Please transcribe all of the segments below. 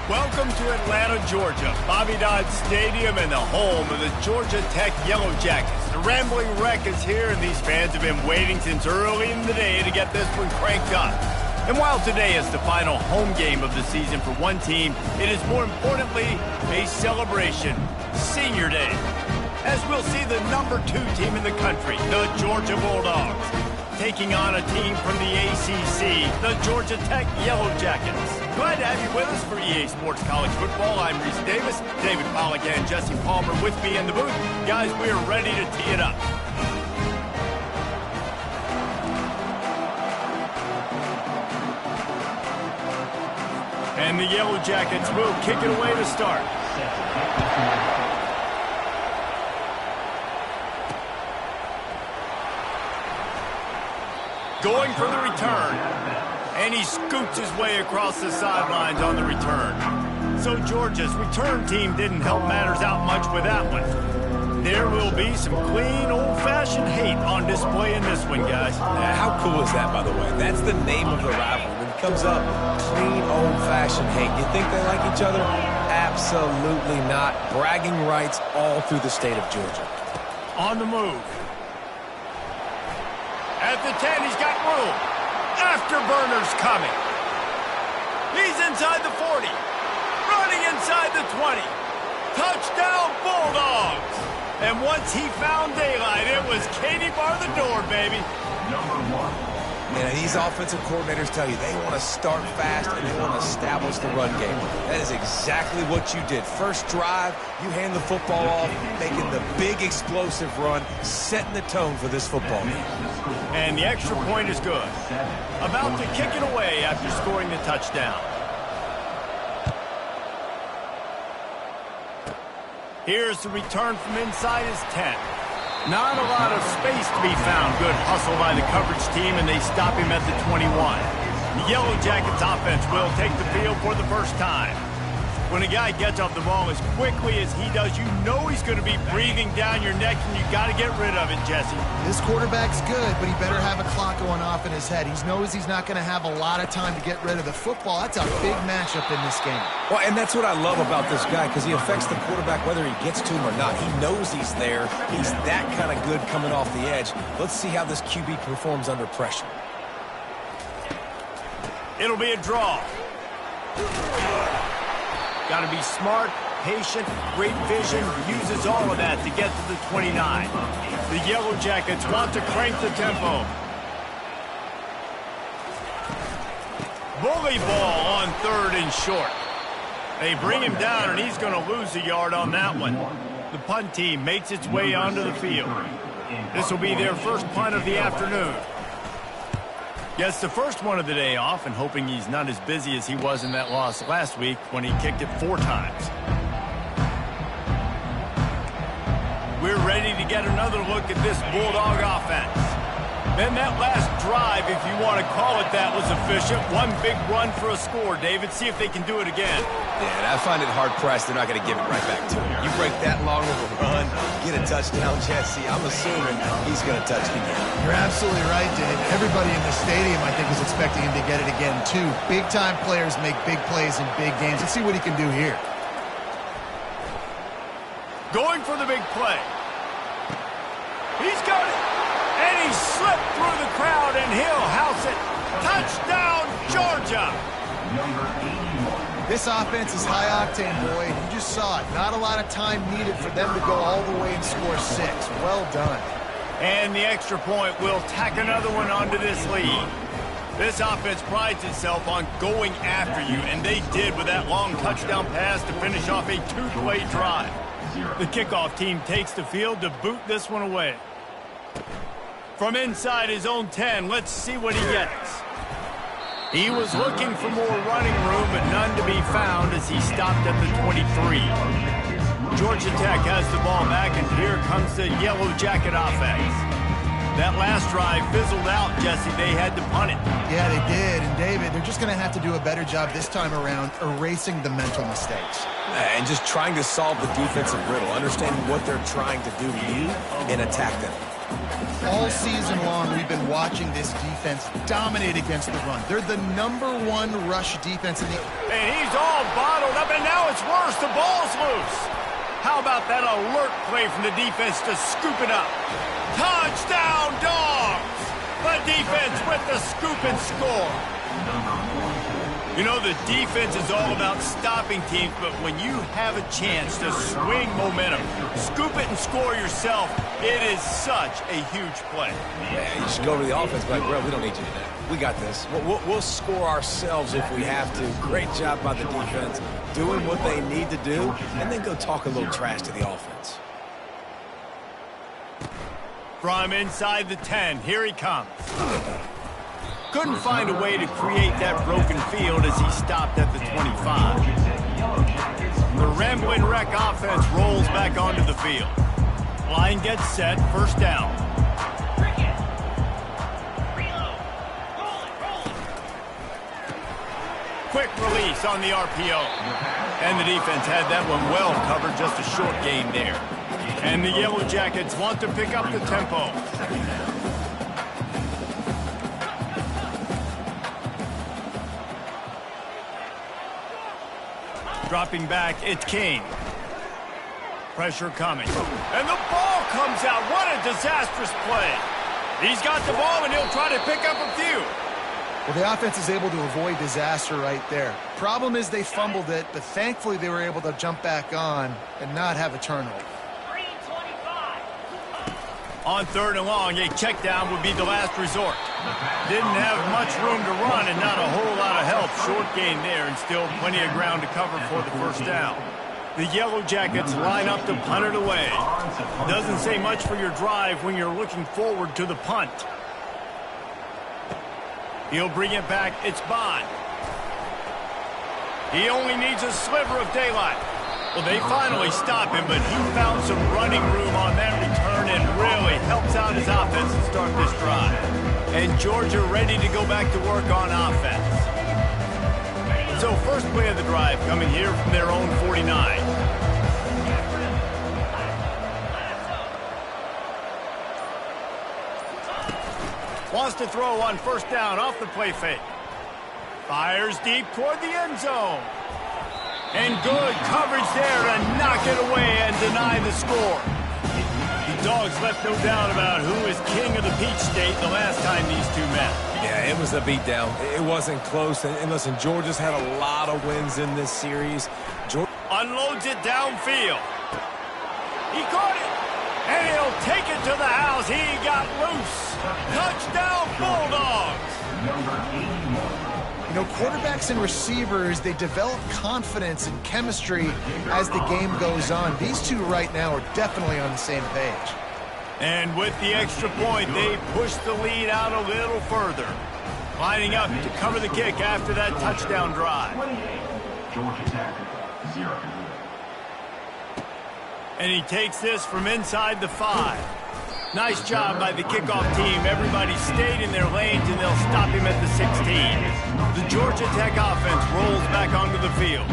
Welcome to Atlanta, Georgia, Bobby Dodd Stadium and the home of the Georgia Tech Yellow Jackets. The Rambling Wreck is here, and these fans have been waiting since early in the day to get this one cranked up. And while today is the final home game of the season for one team, it is more importantly a celebration, Senior Day, as we'll see the number 2 team in the country, the Georgia Bulldogs, taking on a team from the ACC, the Georgia Tech Yellow Jackets. Glad to have you with us for EA Sports College Football. I'm Reese Davis, David Pollack and Jesse Palmer with me in the booth. Guys, we are ready to tee it up. And the Yellow Jackets will kick it away to start. Going for the return. And he scoots his way across the sidelines on the return. So Georgia's return team didn't help matters out much with that one. There will be some clean, old-fashioned hate on display in this one, guys. How cool is that, by the way? That's the name of the rivalry. When it comes up, clean, old-fashioned hate. You think they like each other? Absolutely not. Bragging rights all through the state of Georgia. On the move. At the 10, he's got room. Afterburner's coming. He's inside the 40. Running inside the 20. Touchdown, Bulldogs. And once he found daylight, it was Katie bar the door, baby. Number 1. Man, these offensive coordinators tell you they want to start fast and they want to establish the run game. That is exactly what you did. First drive, you hand the football off, making the big explosive run, setting the tone for this football game. And the extra point is good. About to kick it away after scoring the touchdown. Here's the return from inside his 10. Not a lot of space to be found. Good hustle by the coverage team, and they stop him at the 21. The Yellow Jackets offense will take the field for the first time. When a guy gets off the ball as quickly as he does, you know he's going to be breathing down your neck, and you got to get rid of it, Jesse. This quarterback's good, but he better have a clock going off in his head. He knows he's not going to have a lot of time to get rid of the football. That's a big matchup in this game. Well, and that's what I love about this guy, because he affects the quarterback whether he gets to him or not. He knows he's there. He's that kind of good coming off the edge. Let's see how this QB performs under pressure. It'll be a draw. Got to be smart, patient, great vision, uses all of that to get to the 29. The Yellow Jackets want to crank the tempo. Bully ball on 3rd and short. They bring him down, and he's going to lose a yard on that one. The punt team makes its way onto the field. This will be their first punt of the afternoon. Gets the first one of the day off, and hoping he's not as busy as he was in that loss last week when he kicked it 4 times. We're ready to get another look at this Bulldog offense. Then that last drive, if you want to call it that, was efficient. One big run for a score. David, see if they can do it again. Yeah, and I find it hard-pressed they're not going to give it right back to him. You break that long of a run, get a touchdown, Jesse, I'm assuming he's going to touch it again. You're absolutely right, Dave. Everybody in the stadium, I think, is expecting him to get it again, too. Big-time players make big plays in big games. Let's see what he can do here. Going for the big play. He's got it. And he slipped through the crowd, and he'll house it. Touchdown, Georgia. Number 81. This offense is high-octane, boy. You just saw it. Not a lot of time needed for them to go all the way and score 6. Well done. And the extra point will tack another one onto this lead. This offense prides itself on going after you, and they did with that long touchdown pass to finish off a 2-play drive. The kickoff team takes the field to boot this one away. From inside his own 10, let's see what he gets. He was looking for more running room, but none to be found as he stopped at the 23. Georgia Tech has the ball back, and here comes the Yellow Jacket offense. That last drive fizzled out, Jesse. They had to punt it. Yeah, they did. And, David, they're just going to have to do a better job this time around erasing the mental mistakes. And just trying to solve the defensive riddle, understanding what they're trying to do to you and attack them. All season long, we've been watching this defense dominate against the run. They're the #1 rush defense in the... And he's all bottled up, and now it's worse. The ball's loose. How about that alert play from the defense to scoop it up? Touchdown, Dogs! The defense with the scoop and score. You know, the defense is all about stopping teams, but when you have a chance to swing momentum, scoop it and score yourself, it is such a huge play. Yeah, you should go to the offense, but bro, we don't need you to do that. We got this. We'll score ourselves if we have to. Great job by the defense, doing what they need to do, and then go talk a little trash to the offense. From inside the 10, here he comes. Couldn't find a way to create that broken field as he stopped at the 25. The Rambling Wreck offense rolls back onto the field. Line gets set, first down. Quick release on the RPO. And the defense had that one well covered, just a short gain there. And the Yellow Jackets want to pick up the tempo. Dropping back, it's King. Pressure coming. And the ball comes out. What a disastrous play. He's got the ball, and he'll try to pick up a few. Well, the offense is able to avoid disaster right there. Problem is they fumbled it, but thankfully they were able to jump back on and not have a turnover. On 3rd and long, a check down would be the last resort. Didn't have much room to run and not a whole lot of help. Short gain there and still plenty of ground to cover for the first down. The Yellow Jackets line up to punt it away. Doesn't say much for your drive when you're looking forward to the punt. He'll bring it back. It's Bond. He only needs a sliver of daylight. Well, they finally stop him, but he found some running room on that return and really helps out his offense to start this drive. And Georgia ready to go back to work on offense. So first play of the drive coming here from their own 49. Wants to throw on first down off the play fake. Fires deep toward the end zone. And good coverage there to knock it away and deny the score. The Dogs left no doubt about who is king of the Peach State the last time these two met. Yeah, it was a beatdown. It wasn't close. And listen, Georgia's had a lot of wins in this series. Unloads it downfield. He caught it. And he'll take it to the house. He got loose. Touchdown, Bulldogs. You know, quarterbacks and receivers, they develop confidence and chemistry as the game goes on. These two right now are definitely on the same page. And with the extra point, they push the lead out a little further. Lining up to cover the kick after that touchdown drive. Georgia Tech, 0. And he takes this from inside the 5. Nice job by the kickoff team. Everybody stayed in their lanes, and they'll stop him at the 16. The Georgia Tech offense rolls back onto the field.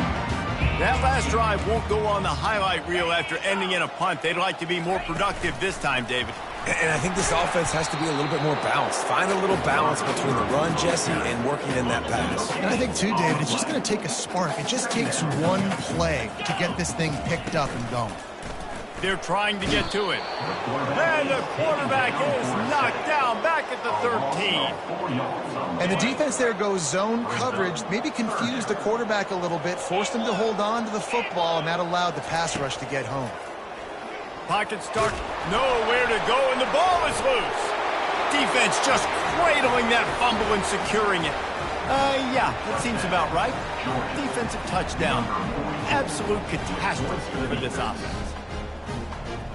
That last drive won't go on the highlight reel after ending in a punt. They'd like to be more productive this time, David. And I think this offense has to be a little bit more balanced. Find a little balance between the run, Jesse, and working in that pass. And I think, too, David, it's just going to take a spark. It just takes one play to get this thing picked up and going. They're trying to get to it. And the quarterback is knocked down back at the 13. And the defense there goes zone coverage, maybe confused the quarterback a little bit, forced him to hold on to the football, and that allowed the pass rush to get home. Pocket start, nowhere to go, and the ball is loose. Defense just cradling that fumble and securing it. Yeah, that seems about right. Defensive touchdown. Absolute catastrophe for this offense.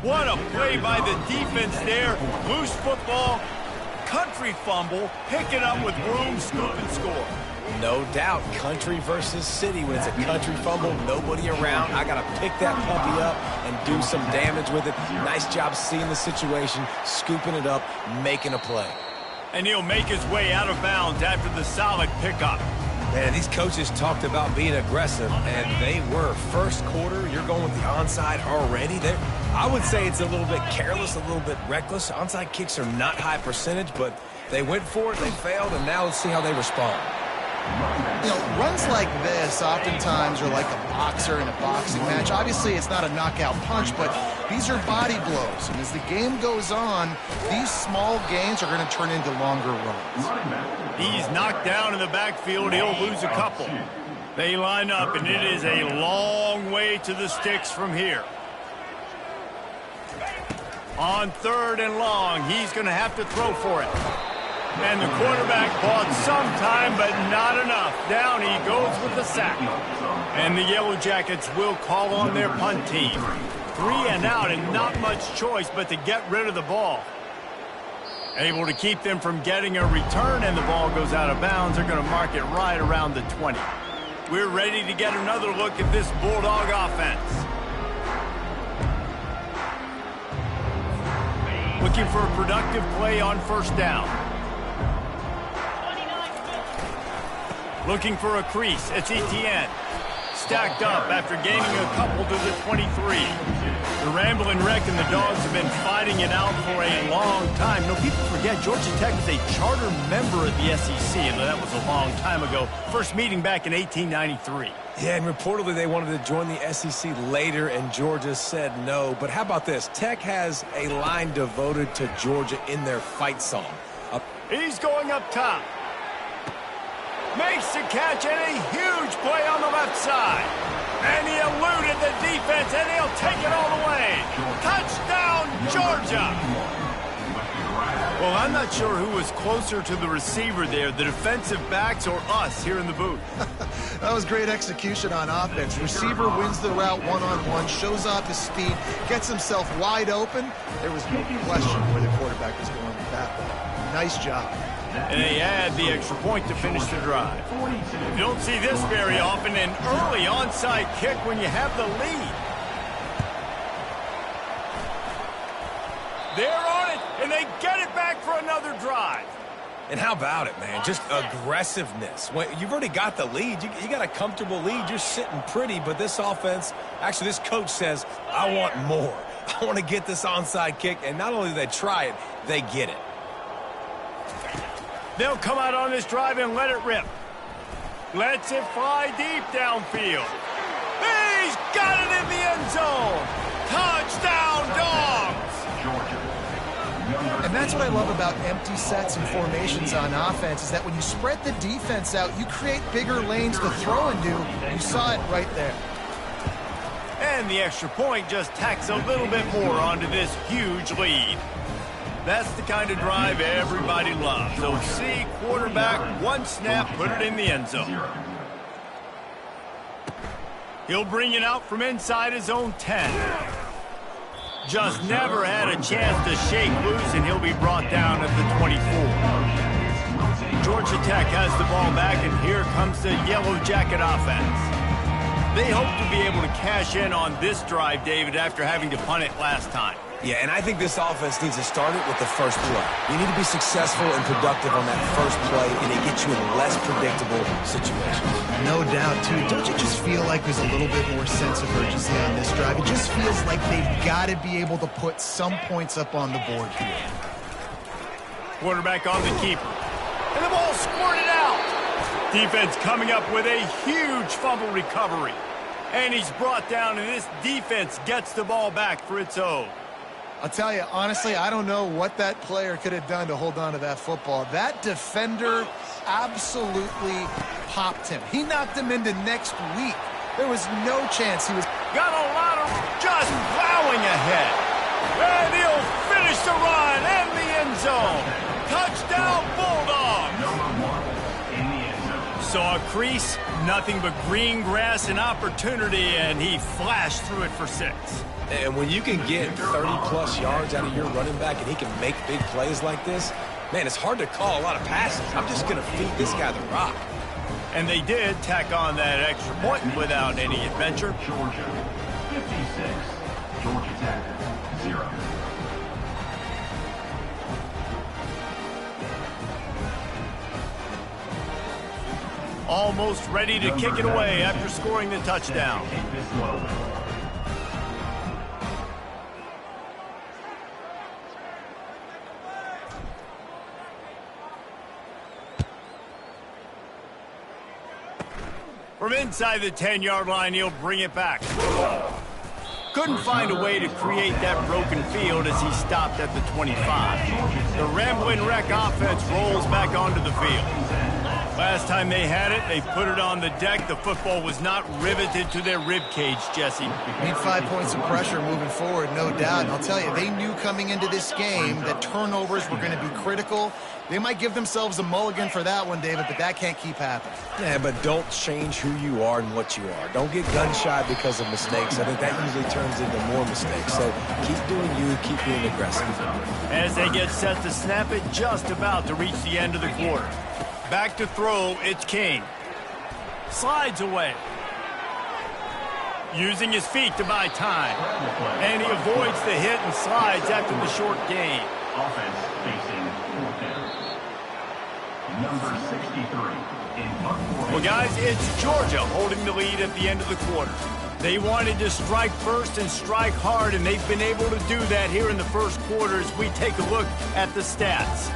What a play by the defense there. Loose football, country fumble, pick it up with room, scoop, and score. No doubt, country versus city. When it's a country fumble, nobody around. I got to pick that puppy up and do some damage with it. Nice job seeing the situation, scooping it up, making a play. And he'll make his way out of bounds after the solid pickup. Man, these coaches talked about being aggressive, and they were. First quarter, you're going with the onside already. I would say it's a little bit careless, a little bit reckless. Onside kicks are not high percentage, but they went for it, they failed, and now let's see how they respond. You know, runs like this oftentimes are like a boxer in a boxing match. Obviously, it's not a knockout punch, but these are body blows. And as the game goes on, these small gains are going to turn into longer runs. He's knocked down in the backfield. He'll lose a couple. They line up, and it is a long way to the sticks from here. On 3rd and long, he's going to have to throw for it. And the quarterback bought some time, but not enough. Down he goes with the sack. And the Yellow Jackets will call on their punt team. 3 and out, and not much choice but to get rid of the ball. Able to keep them from getting a return, and the ball goes out of bounds. They're going to mark it right around the 20. We're ready to get another look at this Bulldog offense. Looking for a productive play on 1st down. Looking for a crease. It's Etienne. Stacked up after gaining a couple to the 23. The Rambling Wreck and the Dogs have been fighting it out for a long time. No, people forget Georgia Tech is a charter member of the SEC, and that was a long time ago. First meeting back in 1893. Yeah, and reportedly they wanted to join the SEC later, and Georgia said no. But how about this? Tech has a line devoted to Georgia in their fight song. He's going up top. Makes the catch, and a huge play on the left side. And he eluded the defense, and he'll take it all the way. Touchdown, Georgia! Well, I'm not sure who was closer to the receiver there, the defensive backs or us here in the booth. That was great execution on offense. Receiver wins the route one-on-one, shows off his speed, gets himself wide open. There was no question where the quarterback was going with that ball. Nice job. And they add the extra point to finish the drive. You don't see this very often, an early onside kick when you have the lead. They're on it, and they get it back for another drive. And how about it, man? Just aggressiveness. When you've already got the lead. You got a comfortable lead. You're sitting pretty, but this offense, actually this coach says, I want more. I want to get this onside kick, and not only do they try it, they get it. They'll come out on this drive and let it rip. Lets it fly deep downfield. He's got it in the end zone. Touchdown, Dogs! And that's what I love about empty sets and formations on offense, is that when you spread the defense out, you create bigger lanes to throw into. You saw it right there. And the extra point just tacks a little bit more onto this huge lead. That's the kind of drive everybody loves. So see quarterback, one snap, put it in the end zone. He'll bring it out from inside his own 10. Just never had a chance to shake loose, and he'll be brought down at the 24. Georgia Tech has the ball back, and here comes the Yellow Jacket offense. They hope to be able to cash in on this drive, David, after having to punt it last time. Yeah, and I think this offense needs to start it with the first play. You need to be successful and productive on that first play, and it gets you in less predictable situations. No doubt, too. Don't you just feel like there's a little bit more sense of urgency on this drive? It just feels like they've got to be able to put some points up on the board here. Quarterback on the keeper. And the ball squirted out. Defense coming up with a huge fumble recovery. And he's brought down, and this defense gets the ball back for its own. I'll tell you, honestly, I don't know what that player could have done to hold on to that football. That defender absolutely popped him. He knocked him into next week. There was no chance he was... Got a lot of just plowing ahead. And he'll finish the run and the end zone. Touchdown, Bulldogs. Saw a crease, nothing but green grass and opportunity, and he flashed through it for 6. And when you can get 30-plus yards out of your running back and he can make big plays like this, man, it's hard to call a lot of passes. I'm just going to feed this guy the rock. And they did tack on that extra point without any adventure. Georgia, 56. Georgia Tech, 0. Almost ready to kick it away after scoring the touchdown. From inside the 10-yard line, he'll bring it back. Couldn't find a way to create that broken field as he stopped at the 25. The Rambling Wreck offense rolls back onto the field. Last time they had it, they put it on the deck. The football was not riveted to their rib cage, Jesse. Need 5 points of pressure moving forward, no doubt. And I'll tell you, they knew coming into this game that turnovers were going to be critical. They might give themselves a mulligan for that one, David, but that can't keep happening. Yeah, but don't change who you are and what you are. Don't get gun-shy because of mistakes. I think that usually turns into more mistakes. So keep doing you, keep being aggressive. As they get set to snap it, just about to reach the end of the quarter. Back to throw, it's King. Slides away. Using his feet to buy time. And he avoids the hit and slides after the short gain. Offense facing fourth down. Number 63 in punt. Well, guys, it's Georgia holding the lead at the end of the quarter. They wanted to strike first and strike hard, and they've been able to do that here in the first quarter as we take a look at the stats.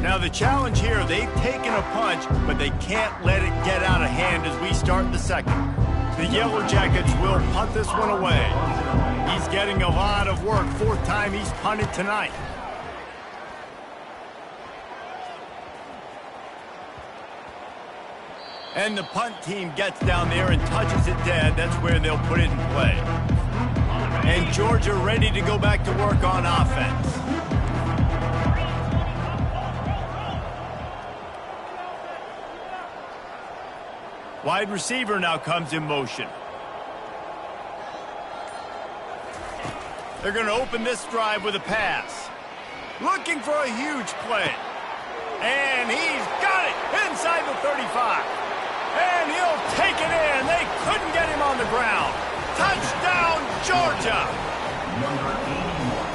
Now, the challenge here, they've taken a punch, but they can't let it get out of hand as we start the second. The Yellow Jackets will punt this one away. He's getting a lot of work. Fourth time he's punted tonight. And the punt team gets down there and touches it dead. That's where they'll put it in play. And Georgia ready to go back to work on offense. Wide receiver now comes in motion. They're going to open this drive with a pass. Looking for a huge play. And he's got it inside the 35. And he'll take it in. They couldn't get him on the ground. Touchdown, Georgia!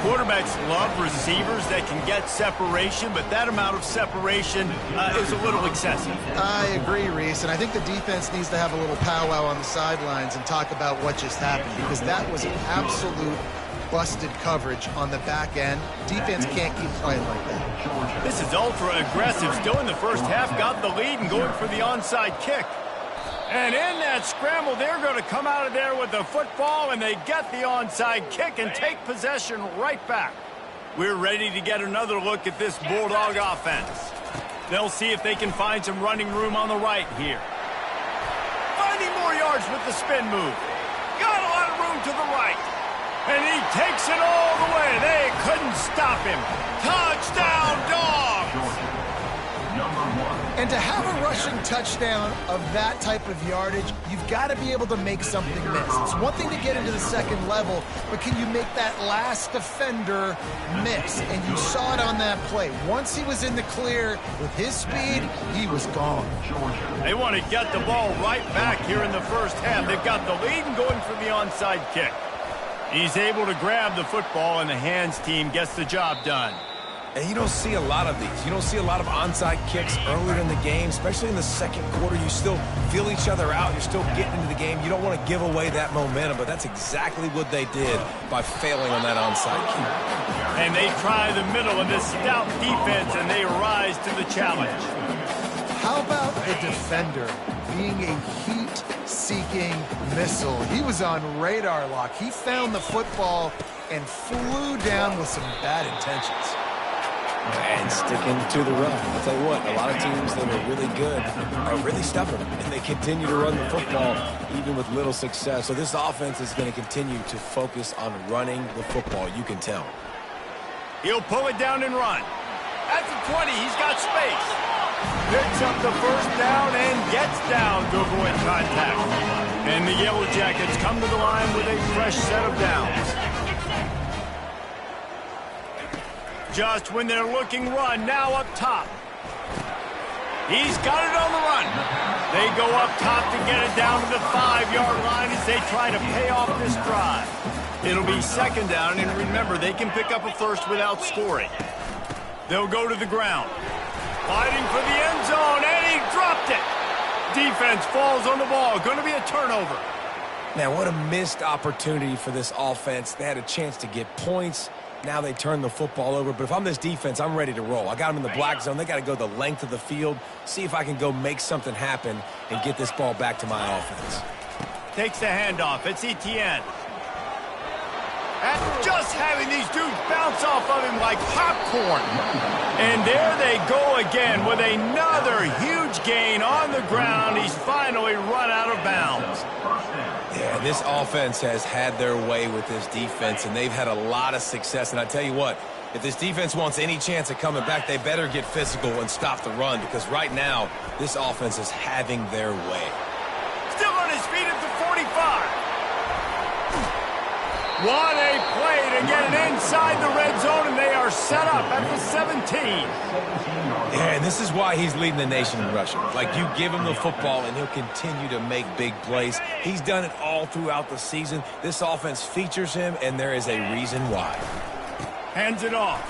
Quarterbacks love receivers that can get separation, but that amount of separation is a little excessive. I agree, Reese, and I think the defense needs to have a little powwow on the sidelines and talk about what just happened, because that was an absolute busted coverage on the back end. Defense can't keep playing like that. This is ultra-aggressive. Still in the first half, got the lead and going for the onside kick. And in that scramble, they're going to come out of there with the football, and they get the onside kick and take possession right back. We're ready to get another look at this Bulldog offense. They'll see if they can find some running room on the right here. Finding more yards with the spin move. Got a lot of room to the right. And he takes it all the way. They couldn't stop him. Touchdown, Dogs! And to have a rushing touchdown of that type of yardage, you've got to be able to make something miss. It's one thing to get into the second level, but can you make that last defender miss? And you saw it on that play. Once he was in the clear with his speed, he was gone. They want to get the ball right back here in the first half. They've got the lead and going for the onside kick. He's able to grab the football, and the hands team gets the job done. And you don't see a lot of these. You don't see a lot of onside kicks earlier in the game, especially in the second quarter. You still feel each other out. You're still getting into the game. You don't want to give away that momentum, but that's exactly what they did by failing on that onside kick. And they try the middle of this stout defense, and they rise to the challenge. How about the defender being a heat-seeking missile? He was on radar lock. He found the football and flew down with some bad intentions. And sticking to the run. I'll tell you what, a lot of teams that are really good are really stubborn, and they continue to run the football even with little success. So this offense is going to continue to focus on running the football. You can tell. He'll pull it down and run. At the 20, he's got space. Picks up the first down and gets down to avoid contact. And the Yellow Jackets come to the line with a fresh set of downs. Just when they're looking run, now up top. He's got it on the run. They go up top to get it down to the 5-yard line as they try to pay off this drive. It'll be second down, and remember, they can pick up a first without scoring. They'll go to the ground. Fighting for the end zone, and he dropped it. Defense falls on the ball. Going to be a turnover. Man, what a missed opportunity for this offense. They had a chance to get points, Now they turn the football over, but if I'm this defense, I'm ready to roll. I got them in the black zone. They got to go the length of the field, see if I can go make something happen and get this ball back to my offense. Takes the handoff. It's Etienne. And just having these dudes bounce off of him like popcorn. And there they go again with another huge gain on the ground. He's finally run out of bounds. Yeah, this offense has had their way with this defense, and they've had a lot of success. And I tell you what, if this defense wants any chance of coming back, they better get physical and stop the run, because right now, this offense is having their way. Still on his feet at the 45. What a play to get it inside the red zone, and they are set up at the 17. Yeah, and this is why he's leading the nation in rushing. Like, you give him the football, and he'll continue to make big plays. He's done it all throughout the season. This offense features him, and there is a reason why. Hands it off.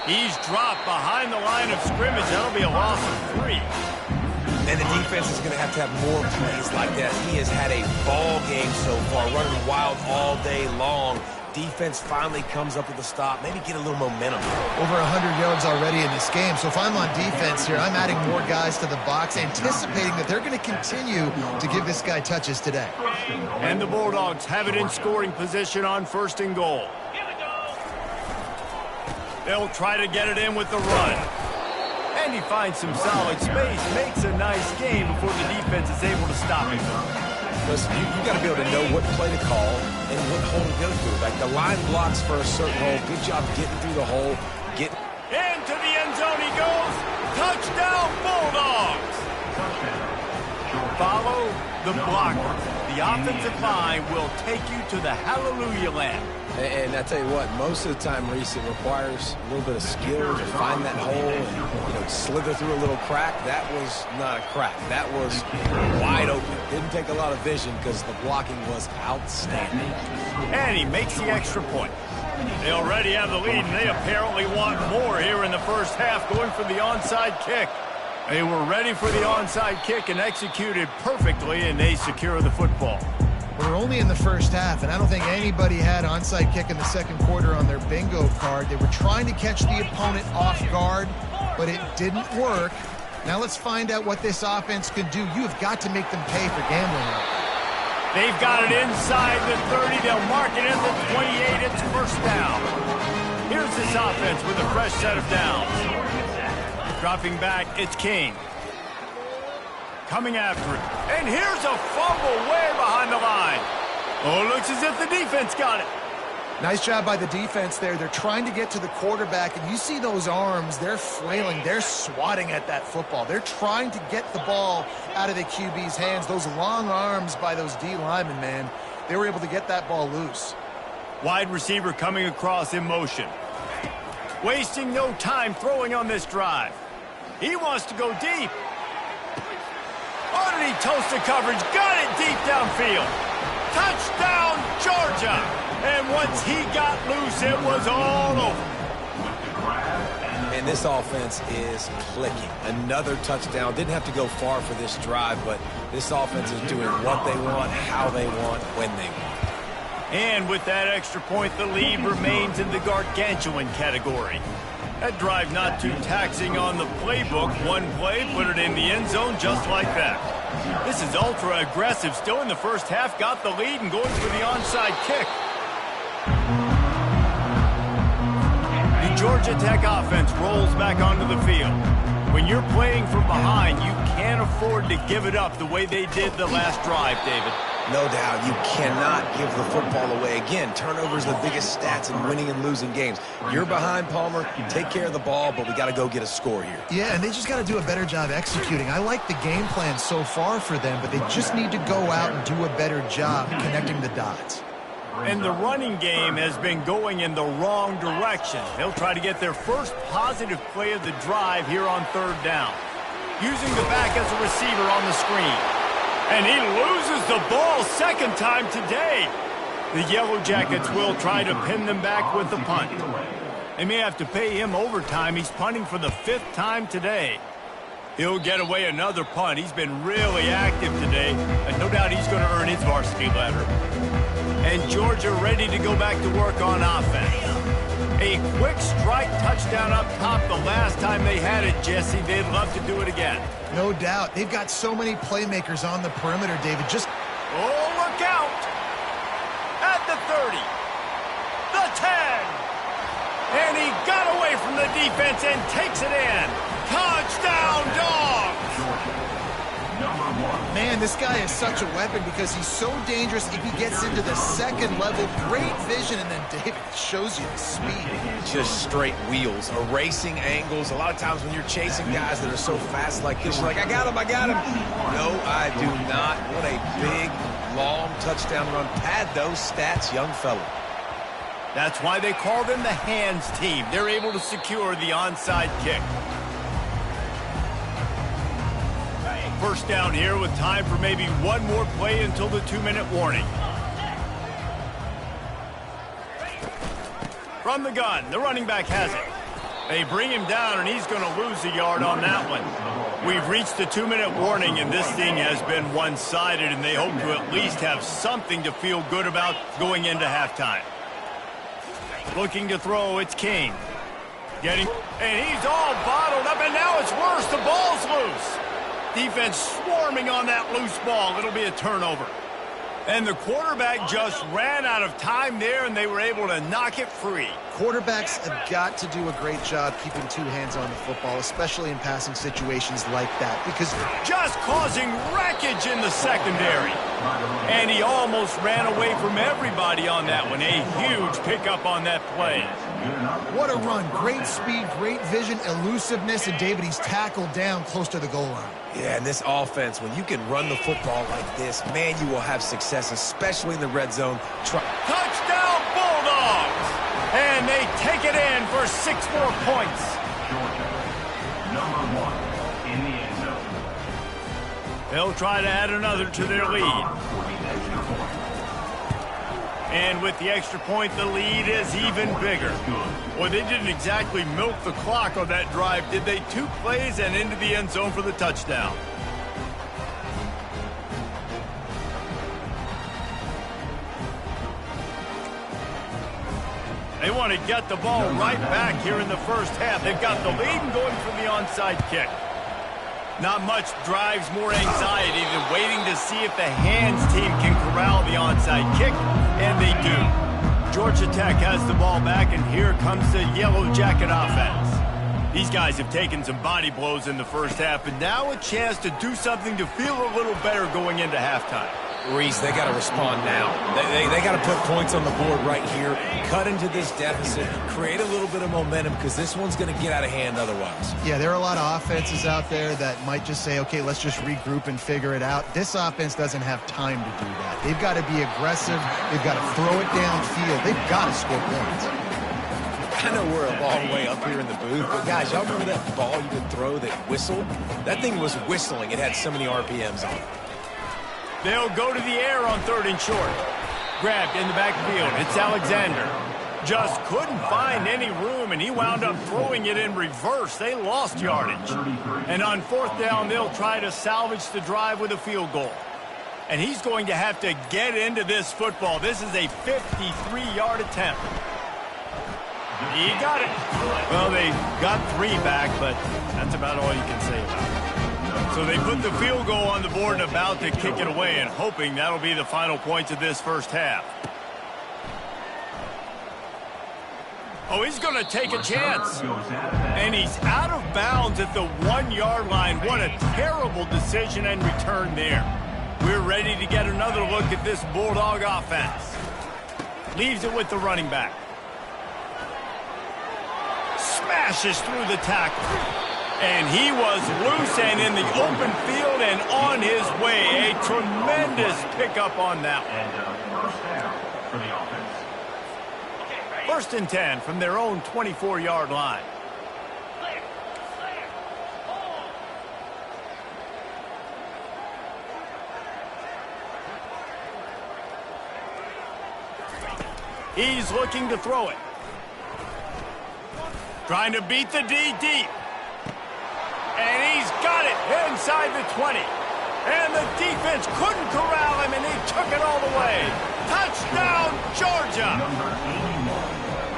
He's dropped behind the line of scrimmage. That'll be a loss of 3. And the defense is going to have more plays like that. He has had a ball game so far, running wild all day long. Defense finally comes up with a stop, maybe get a little momentum. Over 100 yards already in this game. So if I'm on defense here, I'm adding more guys to the box, anticipating that they're going to continue to give this guy touches today. And the Bulldogs have it in scoring position on 1st and goal. They'll try to get it in with the run. And he finds some solid space, makes a nice game before the defense is able to stop him. Listen, you got to be able to know what play to call and what hole to go through. Like, the line blocks for a certain hole. Good job getting through the hole. Into the end zone he goes. Touchdown, Bulldogs. Follow the blocker. The offensive line will take you to the hallelujah land. And I tell you what, most of the time, Reese, it requires a little bit of skill to find that hole and slither through a little crack. That was not a crack. That was wide open. Didn't take a lot of vision because the blocking was outstanding. And he makes the extra point. They already have the lead, and they apparently want more here in the first half, going for the onside kick. They were ready for the onside kick and executed perfectly, and they secure the football. We're only in the first half, and I don't think anybody had onside kick in the second quarter on their bingo card. They were trying to catch the opponent off guard, but it didn't work. Now let's find out what this offense can do. You have got to make them pay for gambling. They've got it inside the 30. They'll mark it at the 28. It's first down. Here's this offense with a fresh set of downs. Dropping back, it's King. Coming after it. And here's a fumble way behind the line. Oh, it looks as if the defense got it. Nice job by the defense there. They're trying to get to the quarterback, and you see those arms. They're flailing. They're swatting at that football. They're trying to get the ball out of the QB's hands. Those long arms by those D linemen, man, they were able to get that ball loose. Wide receiver coming across in motion. Wasting no time throwing on this drive. He wants to go deep. Underneath toasted coverage, got it deep downfield. Touchdown, Georgia! And once he got loose, it was all over. And this offense is clicking. Another touchdown. Didn't have to go far for this drive, but this offense is doing what they want, how they want, when they want. And with that extra point, the lead remains in the gargantuan category. That drive not too taxing on the playbook. One play, put it in the end zone just like that. This is ultra aggressive. Still in the first half, got the lead and going for the onside kick. The Georgia Tech offense rolls back onto the field. When you're playing from behind, you can't afford to give it up the way they did the last drive, David. No doubt, you cannot give the football away. Again, turnovers are the biggest stats in winning and losing games. You're behind, Palmer. Take care of the ball, but we got to go get a score here. Yeah, and they just got to do a better job executing. I like the game plan so far for them, but they just need to go out and do a better job connecting the dots. And the running game has been going in the wrong direction. They'll try to get their first positive play of the drive here on third down. Using the back as a receiver on the screen. And he loses the ball second time today. The Yellow Jackets will try to pin them back with the punt. They may have to pay him overtime. He's punting for the 5th time today. He'll get away another punt. He's been really active today, and no doubt he's going to earn his varsity letter. And Georgia ready to go back to work on offense. A quick strike touchdown up top the last time they had it, Jesse. They'd love to do it again. No doubt. They've got so many playmakers on the perimeter, David. Oh, look out! At the 30. The 10. And he got away from the defense and takes it in. Touchdown, Dogs! Man, this guy is such a weapon because he's so dangerous if he gets into the second level. Great vision, and then David shows you the speed. Just straight wheels, erasing angles. A lot of times when you're chasing guys that are so fast like this, you're like, I got him. No, I do not. What a big, long touchdown run. Pad those stats, young fella. That's why they call them the hands team. They're able to secure the onside kick. First down here with time for maybe one more play until the 2-minute warning. From the gun, the running back has it. They bring him down, and he's going to lose a yard on that one. We've reached the 2-minute warning, and this thing has been one-sided, and they hope to at least have something to feel good about going into halftime. Looking to throw, it's King. And he's all bottled up, and now it's worse. The ball's loose. Defense swarming on that loose ball. It'll be a turnover. And the quarterback just ran out of time there, and they were able to knock it free. Quarterbacks have got to do a great job keeping two hands on the football, especially in passing situations like that, because just causing wreckage in the secondary. And he almost ran away from everybody on that one. A huge pickup on that play. What a run. Great speed, great vision, elusiveness, and David, he's tackled down close to the goal line. Yeah, and this offense, when you can run the football like this, man, you will have success, especially in the red zone. Touchdown, Bulldogs! And they take it in for 6 more points. Georgia, number 1 in the end zone. They'll try to add another to their lead. And with the extra point, the lead is even bigger. Well, they didn't exactly milk the clock on that drive, did they? 2 plays and into the end zone for the touchdown. They want to get the ball right back here in the first half. They've got the lead and going for the onside kick. Not much drives more anxiety than waiting to see if the hands team can corral the onside kick, and they do. Georgia Tech has the ball back, and here comes the Yellow Jacket offense. These guys have taken some body blows in the first half, and now a chance to do something to feel a little better going into halftime. Reese, they got to respond now. They got to put points on the board right here, cut into this deficit, create a little bit of momentum, because this one's going to get out of hand otherwise. Yeah, there are a lot of offenses out there that might just say, okay, let's just regroup and figure it out. This offense doesn't have time to do that. They've got to be aggressive. They've got to throw it downfield. They've got to score points. I know we're a long way up here in the booth, but guys, y'all remember that ball you could throw that whistled? That thing was whistling. It had so many RPMs on it. They'll go to the air on 3rd and short. Grabbed in the backfield. It's Alexander. Just couldn't find any room, and he wound up throwing it in reverse. They lost yardage. And on 4th down, they'll try to salvage the drive with a field goal. And he's going to have to get into this football. This is a 53-yard attempt. He got it. Well, they got 3 back, but that's about all you can say about it. So they put the field goal on the board and about to kick it away, and hoping that'll be the final points of this first half. Oh, he's going to take a chance. And he's out of bounds at the 1-yard line. What a terrible decision and return there. We're ready to get another look at this Bulldog offense. Leaves it with the running back. Smashes through the tackle. And he was loose and in the open field and on his way. A tremendous pickup on that one. And first down for the offense. First and 10 from their own 24-yard line. He's looking to throw it. Trying to beat the D deep. And he's got it inside the 20. And the defense couldn't corral him, and he took it all the way. Touchdown, Georgia!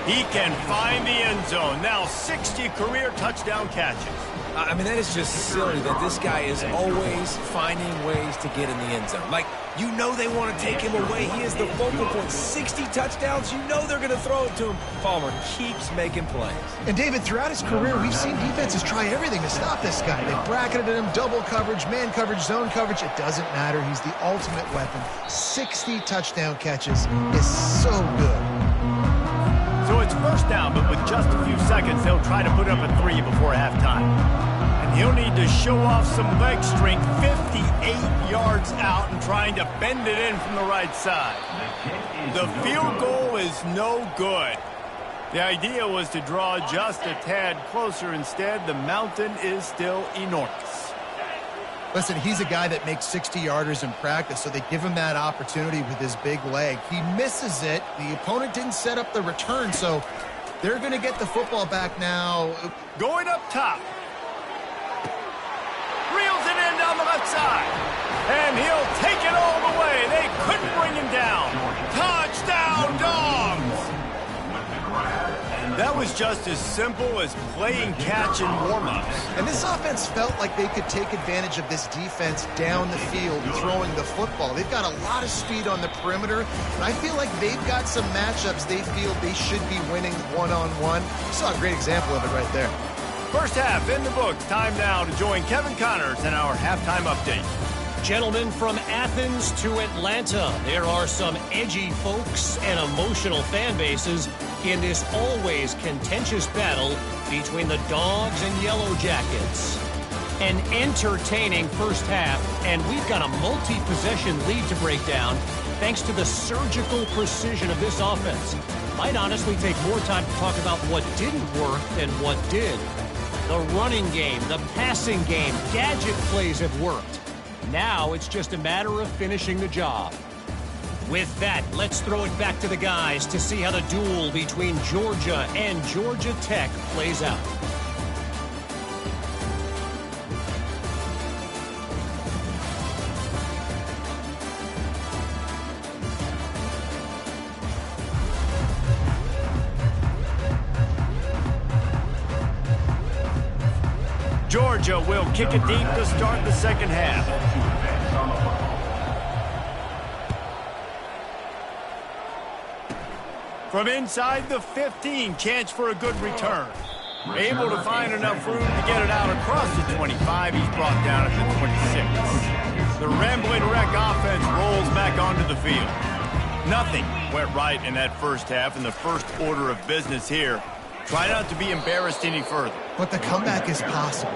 He can find the end zone. Now 60 career touchdown catches. I mean, that is just silly that this guy is always finding ways to get in the end zone. Like, you know they want to take him away. He is the focal point. 60 touchdowns, you know they're going to throw it to him. Palmer keeps making plays. And David, throughout his career, we've seen defenses try everything to stop this guy. They bracketed him, double coverage, man coverage, zone coverage. It doesn't matter. He's the ultimate weapon. 60 touchdown catches is so good. So it's first down, but with just a few seconds, they'll try to put up a 3 before halftime. And he'll need to show off some leg strength, 58 yards out and trying to bend it in from the right side. The field goal is no good. The idea was to draw just a tad closer. Instead, the mountain is still enormous. Listen, he's a guy that makes 60-yarders in practice, so they give him that opportunity with his big leg. He misses it. The opponent didn't set up the return, so they're going to get the football back now. Going up top. Reels it in down the left side. And he'll take it all the way. They couldn't bring him down. Touchdown, Dogs! That was just as simple as playing catch in warm-ups. And this offense felt like they could take advantage of this defense down the field throwing the football. They've got a lot of speed on the perimeter, and I feel like they've got some matchups they feel they should be winning one-on-one. You saw a great example of it right there. First half in the books. Time now to join Kevin Connors in our halftime update. Gentlemen, from Athens to Atlanta, there are some edgy folks and emotional fan bases in this always contentious battle between the Dogs and Yellow Jackets. An entertaining first half, and we've got a multi-possession lead to break down thanks to the surgical precision of this offense. Might honestly take more time to talk about what didn't work than what did. The running game, the passing game, gadget plays have worked. Now it's just a matter of finishing the job. With that, let's throw it back to the guys to see how the duel between Georgia and Georgia Tech plays out. Georgia will kick it deep to start the second half. From inside the 15, chance for a good return. Able to find enough room to get it out across the 25. He's brought down at the 26. The Rambling Wreck offense rolls back onto the field. Nothing went right in that first half, and the first order of business here. Try not to be embarrassed any further. But the comeback is possible.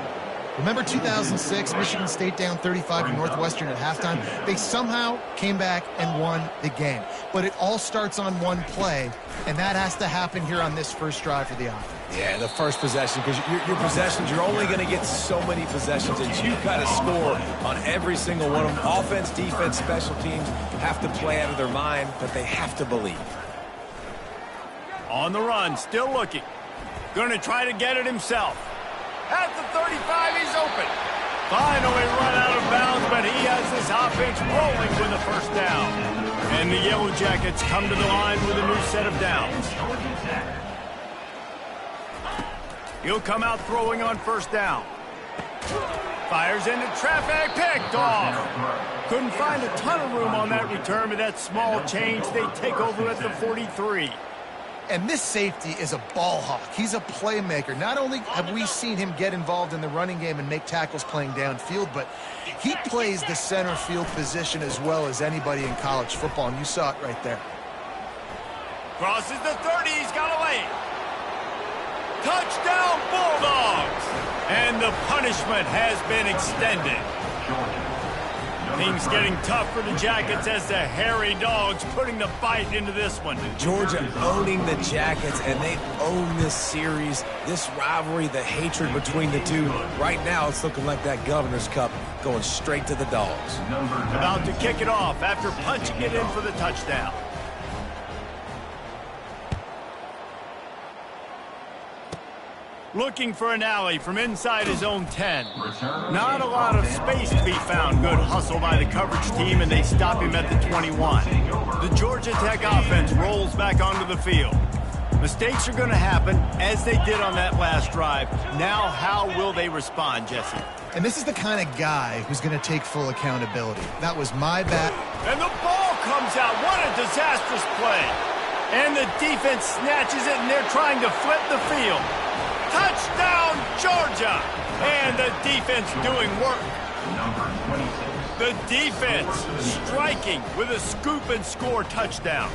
Remember 2006, Michigan State down 35 to Northwestern at halftime? They somehow came back and won the game. But it all starts on one play, and that has to happen here on this first drive for the offense. Yeah, the first possession, because your possessions, you're only going to get so many possessions, and you've got to score on every single one of them. Offense, defense, special teams have to play out of their mind, but they have to believe. On the run, still looking. Going to try to get it himself. At the 35, he's open. Finally run out of bounds, but he has this offense rolling with a first down. And the Yellow Jackets come to the line with a new set of downs. He'll come out throwing on first down. Fires into traffic, picked off. Couldn't find a ton of room on that return, but that small change, they take over at the 43. And this safety is a ball hawk. He's a playmaker. Not only have we seen him get involved in the running game and make tackles playing downfield, but he plays the center field position as well as anybody in college football, and you saw it right there. Crosses the 30, he's got away. Touchdown, Bulldogs! And the punishment has been extended. Things getting tough for the Jackets as the hairy Dogs putting the bite into this one. Georgia owning the Jackets, and they own this series, this rivalry, the hatred between the two. Right now, it's looking like that Governor's Cup going straight to the Dogs. About to kick it off after punching it in for the touchdown. Looking for an alley from inside his own 10. Not a lot of space to be found. Good hustle by the coverage team, and they stop him at the 21. The Georgia Tech offense rolls back onto the field. Mistakes are going to happen, as they did on that last drive. Now, how will they respond, Jesse? And this is the kind of guy who's going to take full accountability. That was my bad. And the ball comes out. What a disastrous play. And the defense snatches it, and they're trying to flip the field. Touchdown, Georgia! And the defense doing work. Number 26. The defense striking with a scoop and score touchdown.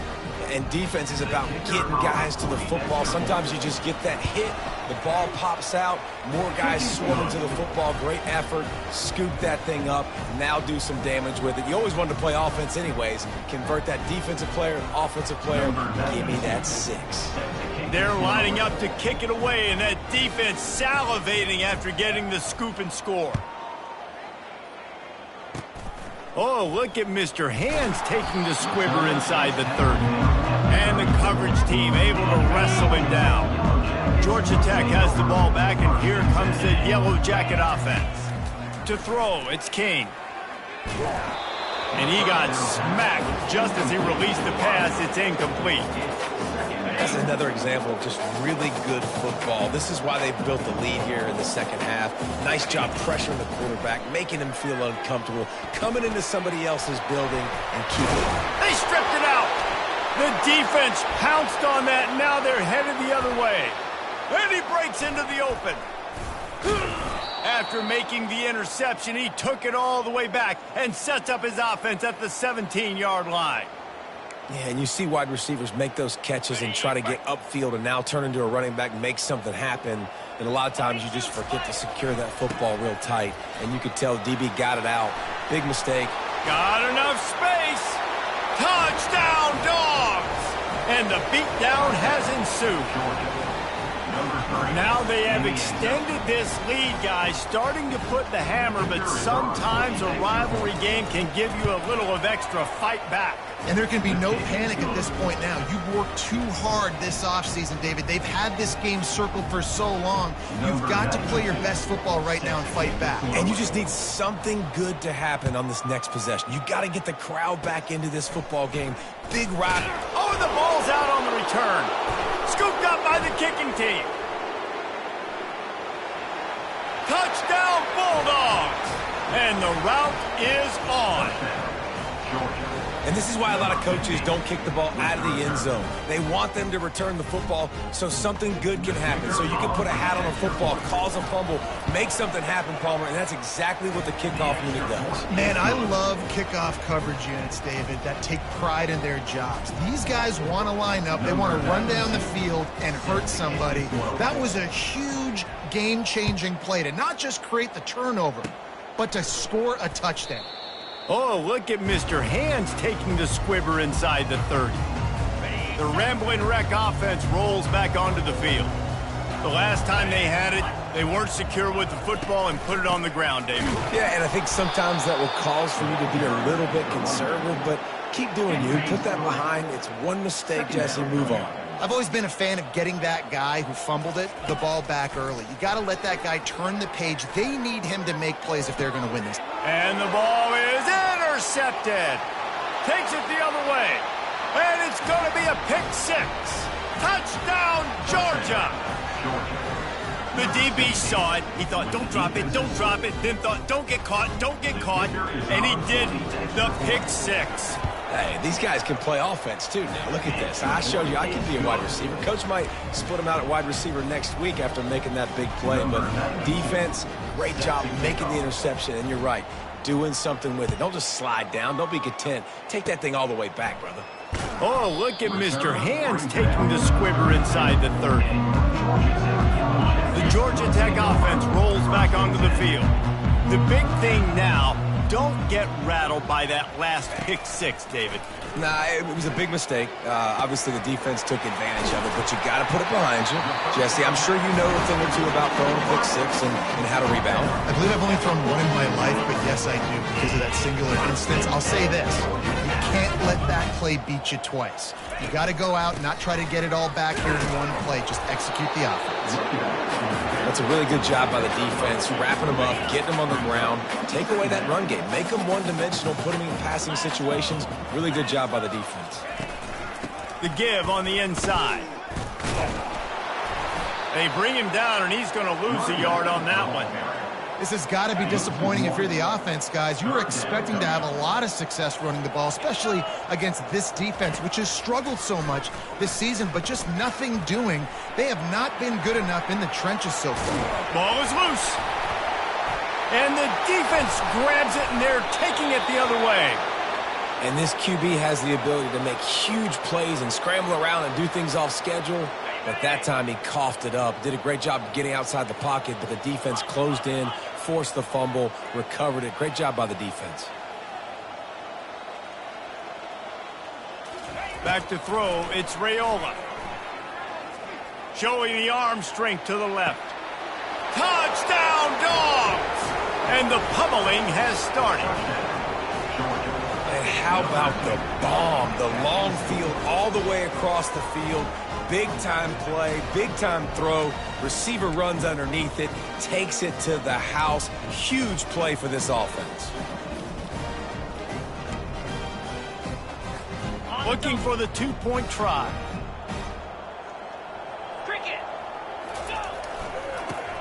And defense is about getting guys to the football. Sometimes you just get that hit, the ball pops out, more guys swarming to the football. Great effort, scoop that thing up, now do some damage with it. You always wanted to play offense anyways. Convert that defensive player, offensive player, give me that 6. They're lining up to kick it away, and that defense salivating after getting the scoop and score. Oh, look at Mr. Hands taking the squibber inside the 30. And the coverage team able to wrestle him down. Georgia Tech has the ball back, and here comes the Yellow Jacket offense. To throw, it's King. And he got smacked just as he released the pass. It's incomplete. That's another example of just really good football. This is why they built the lead here in the second half. Nice job pressuring the quarterback, making him feel uncomfortable, coming into somebody else's building and keeping it. They stripped it out. The defense pounced on that, and now they're headed the other way. And he breaks into the open. After making the interception, he took it all the way back and sets up his offense at the 17-yard line. Yeah, and you see wide receivers make those catches and try to get upfield and now turn into a running back, make something happen. And a lot of times you just forget to secure that football real tight. And you could tell DB got it out. Big mistake. Got enough space. Touchdown, Dogs! And the beatdown has ensued. Now they have extended this lead, guys, starting to put the hammer, but sometimes a rivalry game can give you a little of extra fight back. And there can be no panic at this point now. You've worked too hard this offseason, David. They've had this game circled for so long. You've got to play your best football right now and fight back. And you just need something good to happen on this next possession. You got to get the crowd back into this football game. Big ride. Oh, and the ball's out on the return. Scooped up by the kicking team. Touchdown, Bulldogs! And the route is on. And this is why a lot of coaches don't kick the ball out of the end zone. They want them to return the football so something good can happen. So you can put a hat on a football, cause a fumble, make something happen, Palmer, and that's exactly what the kickoff unit does. Man, I love kickoff coverage units, David, that take pride in their jobs. These guys want to line up. They want to run down the field and hurt somebody. That was a huge game-changing play to not just create the turnover, but to score a touchdown. Oh, look at Mr. Hands taking the squibber inside the 30. The Rambling Wreck offense rolls back onto the field. The last time they had it, they weren't secure with the football and put it on the ground, David. Yeah, and I think sometimes that will cause for you to be a little bit conservative, but keep doing you. Put that behind. It's one mistake, Jesse. Move on. I've always been a fan of getting that guy who fumbled it the ball back early. You got to let that guy turn the page. They need him to make plays if they're going to win this. And the ball is intercepted. Takes it the other way. And it's going to be a pick 6. Touchdown, Georgia. The DB saw it. He thought, don't drop it, don't drop it. Then thought, don't get caught, don't get caught. And he didn't. The pick 6. Hey, these guys can play offense, too, now. Look at this. I showed you I can be a wide receiver. Coach might split him out at wide receiver next week after making that big play. But defense, great job making the interception. And you're right, doing something with it. Don't just slide down. Don't be content. Take that thing all the way back, brother. Oh, look at Mr. Hands taking the squibber inside the 30. The Georgia Tech offense rolls back onto the field. The big thing now, don't get rattled by that last pick 6, David. Nah, it was a big mistake. Obviously, the defense took advantage of it, but you got to put it behind you. Jesse, I'm sure you know a thing or two about throwing a pick 6 and how to rebound. I believe I've only thrown one in my life, but Yes, I do, because of that singular instance. I'll say this. You can't let that play beat you twice. You got to go out and not try to get it all back here in one play. Just execute the offense. That's a really good job by the defense, wrapping them up, getting them on the ground, take away that run game, make them one-dimensional, put them in passing situations. Really good job by the defense. The give on the inside. They bring him down, and he's going to lose a yard on that one. This has got to be disappointing if you're the offense, guys. You were expecting to have a lot of success running the ball, especially against this defense, which has struggled so much this season, but just nothing doing. They have not been good enough in the trenches so far. Ball is loose. And the defense grabs it, and they're taking it the other way. And this QB has the ability to make huge plays and scramble around and do things off schedule. But that time he coughed it up. Did a great job of getting outside the pocket, but the defense closed in, forced the fumble, recovered it. Great job by the defense. Back to throw, it's Raiola. Showing the arm strength to the left. Touchdown, Dogs! And the pummeling has started. And how about the bomb? The long field all the way across the field. Big-time play, big-time throw. Receiver runs underneath it, takes it to the house. Huge play for this offense. Looking for the two-point try.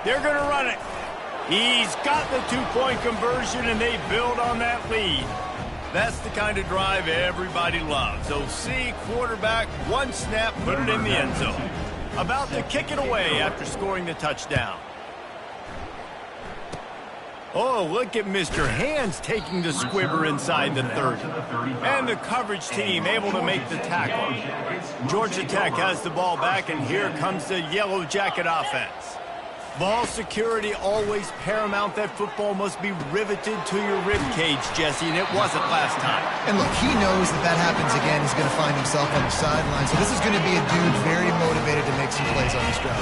They're going to run it. He's got the two-point conversion, and they build on that lead. That's the kind of drive everybody loves. OC, quarterback, one snap, put it in the end zone. About to kick it away after scoring the touchdown. Oh, look at Mr. Hands taking the squibber inside the 30. And the coverage team able to make the tackle. Georgia Tech has the ball back, and here comes the Yellow Jacket offense. Ball security always paramount. That football must be riveted to your rib cage, Jesse, and it wasn't last time. And look, he knows that that happens again. He's going to find himself on the sideline. So this is going to be a dude very motivated to make some plays on this drive.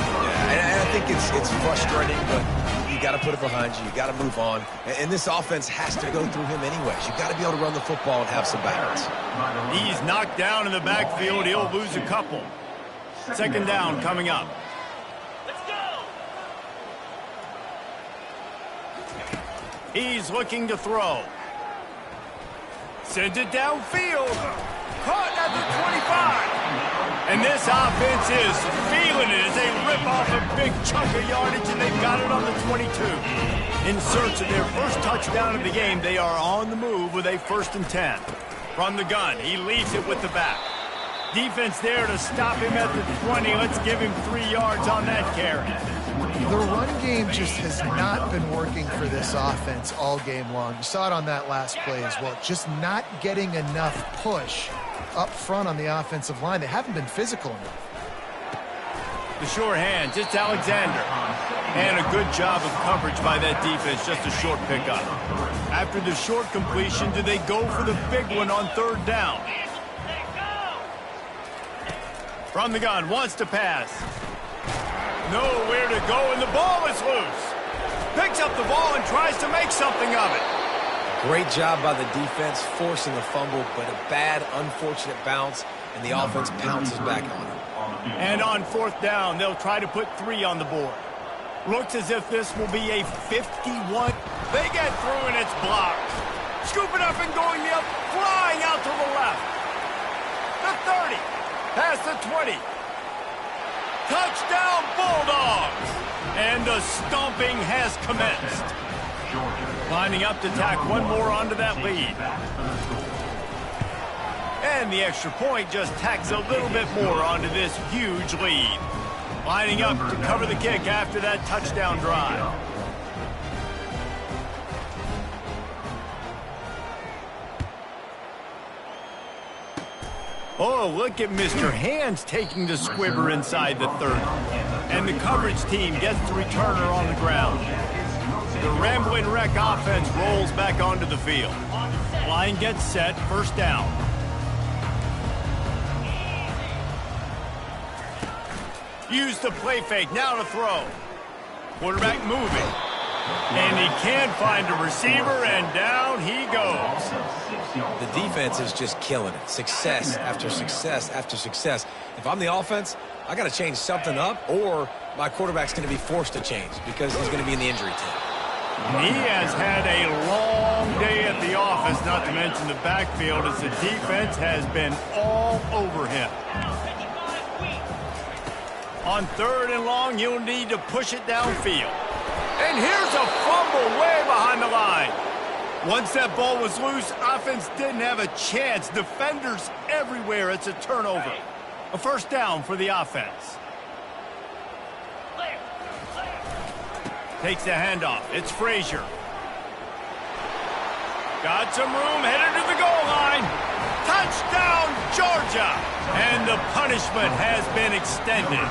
Yeah, and I think it's frustrating, but you got to put it behind you. You got to move on. And this offense has to go through him anyways. You got to be able to run the football and have some balance. He's knocked down in the backfield. He'll lose a couple. Second down coming up. He's looking to throw. Sends it downfield. Caught at the 25. And this offense is feeling it as they rip off a big chunk of yardage, and they've got it on the 22. In search of their first touchdown of the game, they are on the move with a 1st and 10. From the gun, he leaves it with the back. Defense there to stop him at the 20. Let's give him 3 yards on that carry. The run game just has not been working for this offense all game long. You saw it on that last play as well. Just not getting enough push up front on the offensive line. They haven't been physical enough. The sure hands, it's Alexander. And a good job of coverage by that defense, just a short pickup. After the short completion, do they go for the big one on 3rd down? From the gun, wants to pass. Nowhere to go, and the ball is loose. Picks up the ball and tries to make something of it. Great job by the defense, forcing the fumble, but a bad, unfortunate bounce, and the offense pounces back on it. And on 4th down, they'll try to put 3 on the board. Looks as if this will be a 51. They get through, and it's blocked. Scooping up and going the other, flying out to the left. The 30, past the 20. Touchdown, Bulldogs! And the stomping has commenced. Lining up to tack one more onto that lead. And the extra point just tacks a little bit more onto this huge lead. Lining up to cover the kick after that touchdown drive. Oh, look at Mr. Hands taking the squibber inside the 30. And the coverage team gets the returner on the ground. The Rambling Wreck offense rolls back onto the field. Line gets set, 1st down. Use the play fake, now to throw. Quarterback moving. And he can't find a receiver, and down he goes. The defense is just killing it. Success after success after success. If I'm the offense, I got to change something up, or my quarterback's going to be forced to change because he's going to be in the injury team. He has had a long day at the office, not to mention the backfield, as the defense has been all over him. On 3rd and long, you'll need to push it downfield. And here's a fumble way behind the line. Once that ball was loose, offense didn't have a chance. Defenders everywhere. It's a turnover. A first down for the offense. Takes the handoff. It's Frazier. Got some room, headed to the goal line. Touchdown, Georgia! And the punishment has been extended.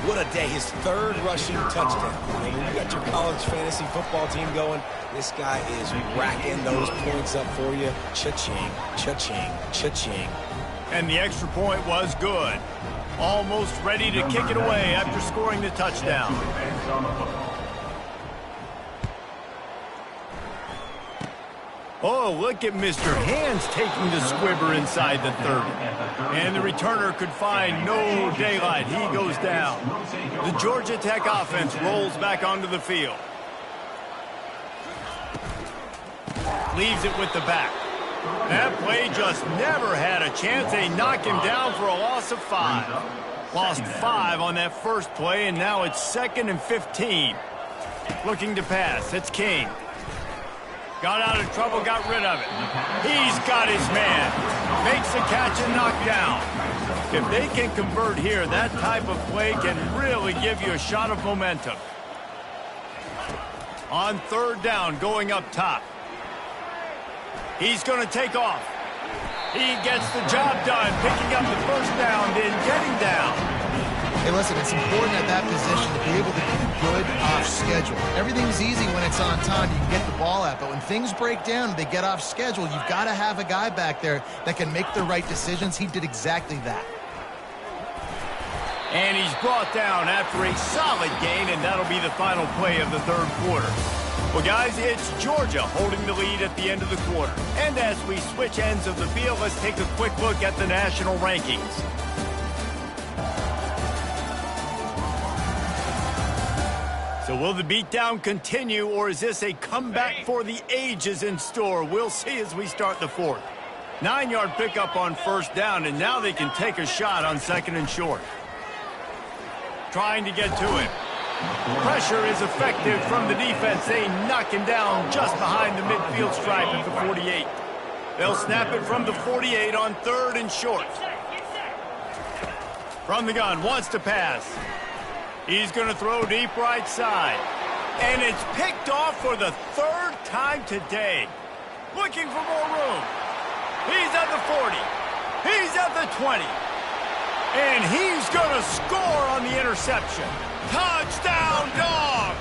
What a day. His 3rd rushing touchdown. When you got your college fantasy football team going, this guy is racking those points up for you. Cha-ching, cha-ching, cha-ching. And the extra point was good. Almost ready to kick it away after scoring the touchdown. Oh, look at Mr. Hands taking the squibber inside the 30. And the returner could find no daylight. He goes down. The Georgia Tech offense rolls back onto the field. Leaves it with the back. That play just never had a chance. They knock him down for a loss of 5. Lost 5 on that first play, and now it's 2nd and 15. Looking to pass. It's King. Got out of trouble, got rid of it. He's got his man. Makes the catch and knocked down. If they can convert here, that type of play can really give you a shot of momentum. On 3rd down, going up top. He's going to take off. He gets the job done, picking up the first down, then getting down. Hey, listen, it's important at that position to be able to be good off schedule. Everything's easy when it's on time. You can get the ball out. But when things break down and they get off schedule, you've got to have a guy back there that can make the right decisions. He did exactly that. And he's brought down after a solid gain, and that'll be the final play of the 3rd quarter. Well, guys, it's Georgia holding the lead at the end of the quarter. And as we switch ends of the field, let's take a quick look at the national rankings. So will the beatdown continue, or is this a comeback for the ages in store? We'll see as we start the 4th. 9-yard pickup on 1st down, and now they can take a shot on 2nd and short. Trying to get to it. Pressure is effective from the defense. They knock him down just behind the midfield stripe at the 48. They'll snap it from the 48 on 3rd and short. From the gun, wants to pass. He's going to throw deep right side. And it's picked off for the 3rd time today. Looking for more room. He's at the 40. He's at the 20. And he's going to score on the interception. Touchdown, Dogs!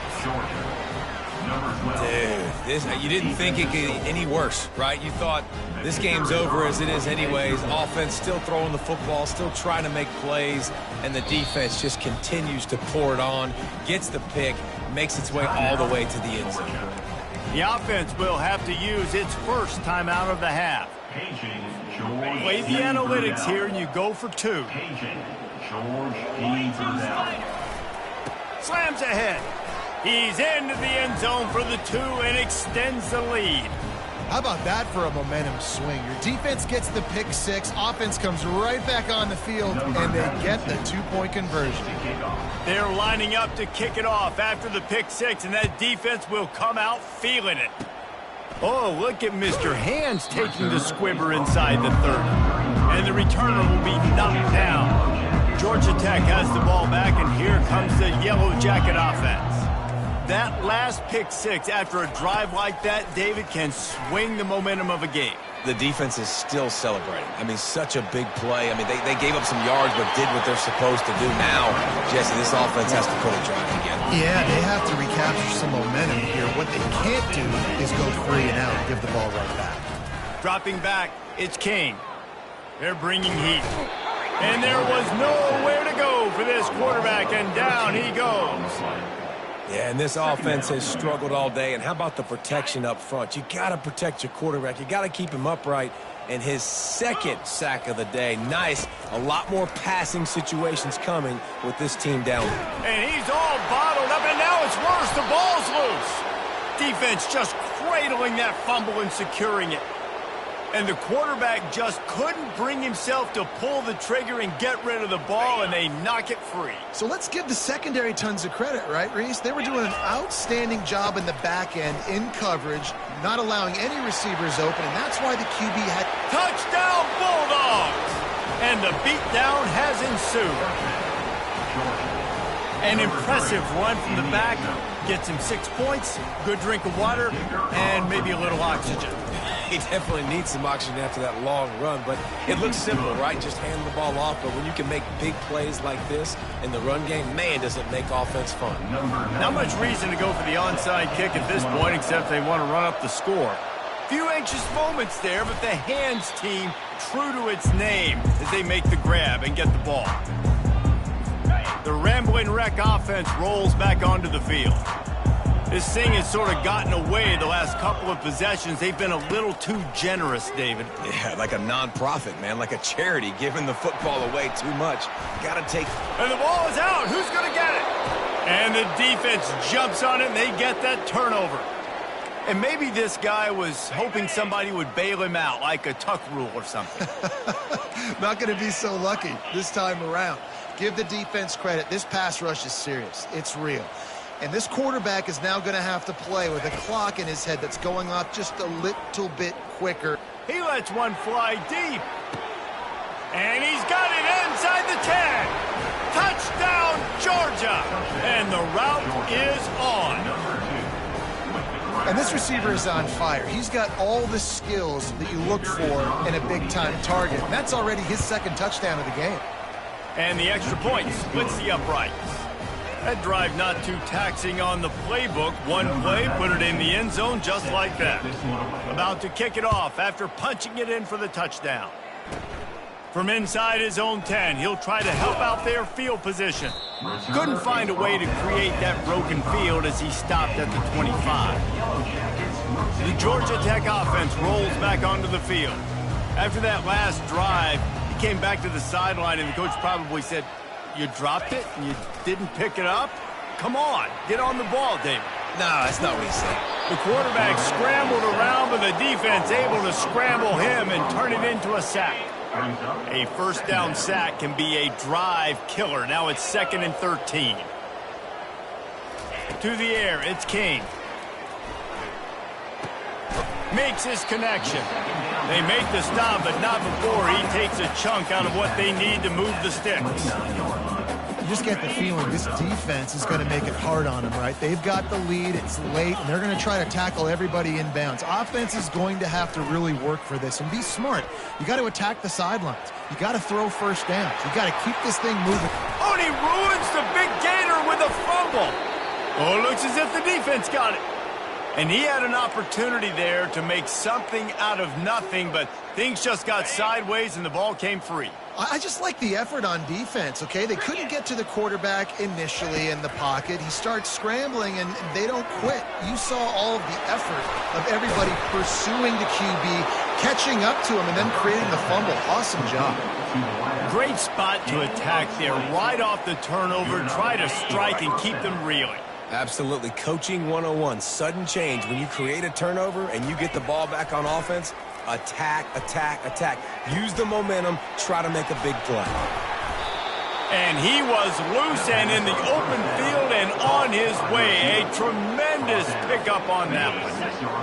Dude, you didn't think it could get any worse, right? You thought this game's over as it is anyways. Offense still throwing the football, still trying to make plays, and the defense just continues to pour it on, gets the pick, makes its way all the way to the end zone. The offense will have to use its first timeout of the half. Play the analytics here, and you go for 2. Slams ahead. He's into the end zone for the 2 and extends the lead. How about that for a momentum swing? Your defense gets the pick 6, offense comes right back on the field, and they get the 2-point conversion. They're lining up to kick it off after the pick 6, and that defense will come out feeling it. Oh, look at Mr. Hands taking the squibber inside the 30. And the returner will be knocked down. Georgia Tech has the ball back, and here comes the Yellow Jacket offense. That last pick 6 after a drive like that, David, can swing the momentum of a game. The defense is still celebrating. I mean, such a big play. I mean, they gave up some yards but did what they're supposed to do. Now, Jesse, this offense has to put it drive again. Yeah, they have to recapture some momentum here. What they can't do is go 3 and out and give the ball right back. Dropping back, it's King. They're bringing heat. And there was nowhere to go for this quarterback, and down he goes. Yeah, and this offense has struggled all day. And how about the protection up front? You got to protect your quarterback. You got to keep him upright. And his second sack of the day. Nice. A lot more passing situations coming with this team down. And he's all bottled up, and now it's worse. The ball's loose. Defense just cradling that fumble and securing it. And the quarterback just couldn't bring himself to pull the trigger and get rid of the ball, and they knock it free. So let's give the secondary tons of credit, right, Reese? They were doing an outstanding job in the back end, in coverage, not allowing any receivers open, and that's why the QB had... Touchdown, Bulldogs! And the beatdown has ensued. An impressive run from the back. Gets him 6 points, good drink of water, and maybe a little oxygen. He definitely needs some oxygen after that long run, but it looks simple, right? Just hand the ball off, but when you can make big plays like this in the run game, man, does it make offense fun. Not much reason to go for the onside kick at this point, except they want to run up the score. Few anxious moments there, but the hands team true to its name as they make the grab and get the ball. The Rambling Wreck offense rolls back onto the field. This thing has sort of gotten away the last couple of possessions. They've been a little too generous, David. Yeah, like a non-profit, man, like a charity, giving the football away too much. Gotta take... And the ball is out. Who's going to get it? And the defense jumps on it, and they get that turnover. And maybe this guy was hoping somebody would bail him out, like a tuck rule or something. Not going to be so lucky this time around. Give the defense credit. This pass rush is serious. It's real. And this quarterback is now going to have to play with a clock in his head that's going off just a little bit quicker. He lets one fly deep. And he's got it inside the 10. Touchdown, Georgia. And the route is on. And this receiver is on fire. He's got all the skills that you look for in a big-time target. And that's already his second touchdown of the game. And the extra point splits the uprights. That drive not too taxing on the playbook. One play, put it in the end zone just like that. About to kick it off after punching it in for the touchdown. From inside his own 10, he'll try to help out their field position. Couldn't find a way to create that broken field as he stopped at the 25. The Georgia Tech offense rolls back onto the field. After that last drive, he came back to the sideline, and the coach probably said, "You dropped it and you didn't pick it up? Come on, get on the ball, David." No, that's not what he said. The quarterback scrambled around, but the defense able to scramble him and turn it into a sack. A first down sack can be a drive killer. Now it's 2nd and 13. To the air, it's King. Makes his connection. They make the stop, but not before he takes a chunk out of what they need to move the sticks. You just get the feeling this defense is going to make it hard on them, right? They've got the lead, it's late, and they're going to try to tackle everybody inbounds. Offense is going to have to really work for this and be smart. You got to attack the sidelines. You got to throw first downs. You got to keep this thing moving. Oh, and he ruins the big gator with a fumble. Oh, it looks as if the defense got it. And he had an opportunity there to make something out of nothing, but things just got sideways and the ball came free. I just like the effort on defense, okay? They couldn't get to the quarterback initially in the pocket. He starts scrambling, and they don't quit. You saw all of the effort of everybody pursuing the QB, catching up to him, and then creating the fumble. Awesome job. Great spot to attack there. Right off the turnover, try to strike and keep them reeling. Absolutely. Coaching 101. Sudden change. When you create a turnover and you get the ball back on offense, attack, attack, attack. Use the momentum. Try to make a big play. And he was loose and in the open field and on his way. A tremendous pickup on that one.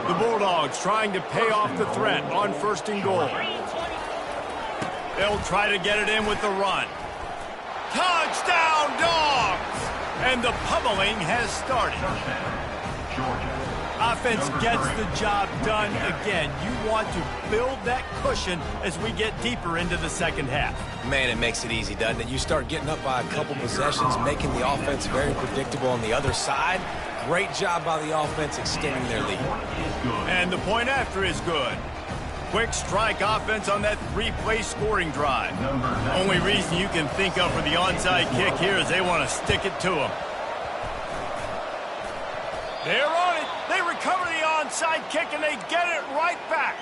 The Bulldogs trying to pay off the threat on 1st and goal. They'll try to get it in with the run. Touchdown, Dogs! And the pummeling has started. Offense gets the job done again. You want to build that cushion as we get deeper into the second half. Man, it makes it easy, doesn't it? You start getting up by a couple possessions, making the offense very predictable on the other side. Great job by the offense extending their lead. And the point after is good. Quick strike offense on that 3-play scoring drive. Only reason you can think of for the onside kick here is they want to stick it to him. They're on it. They recover the onside kick, and they get it right back.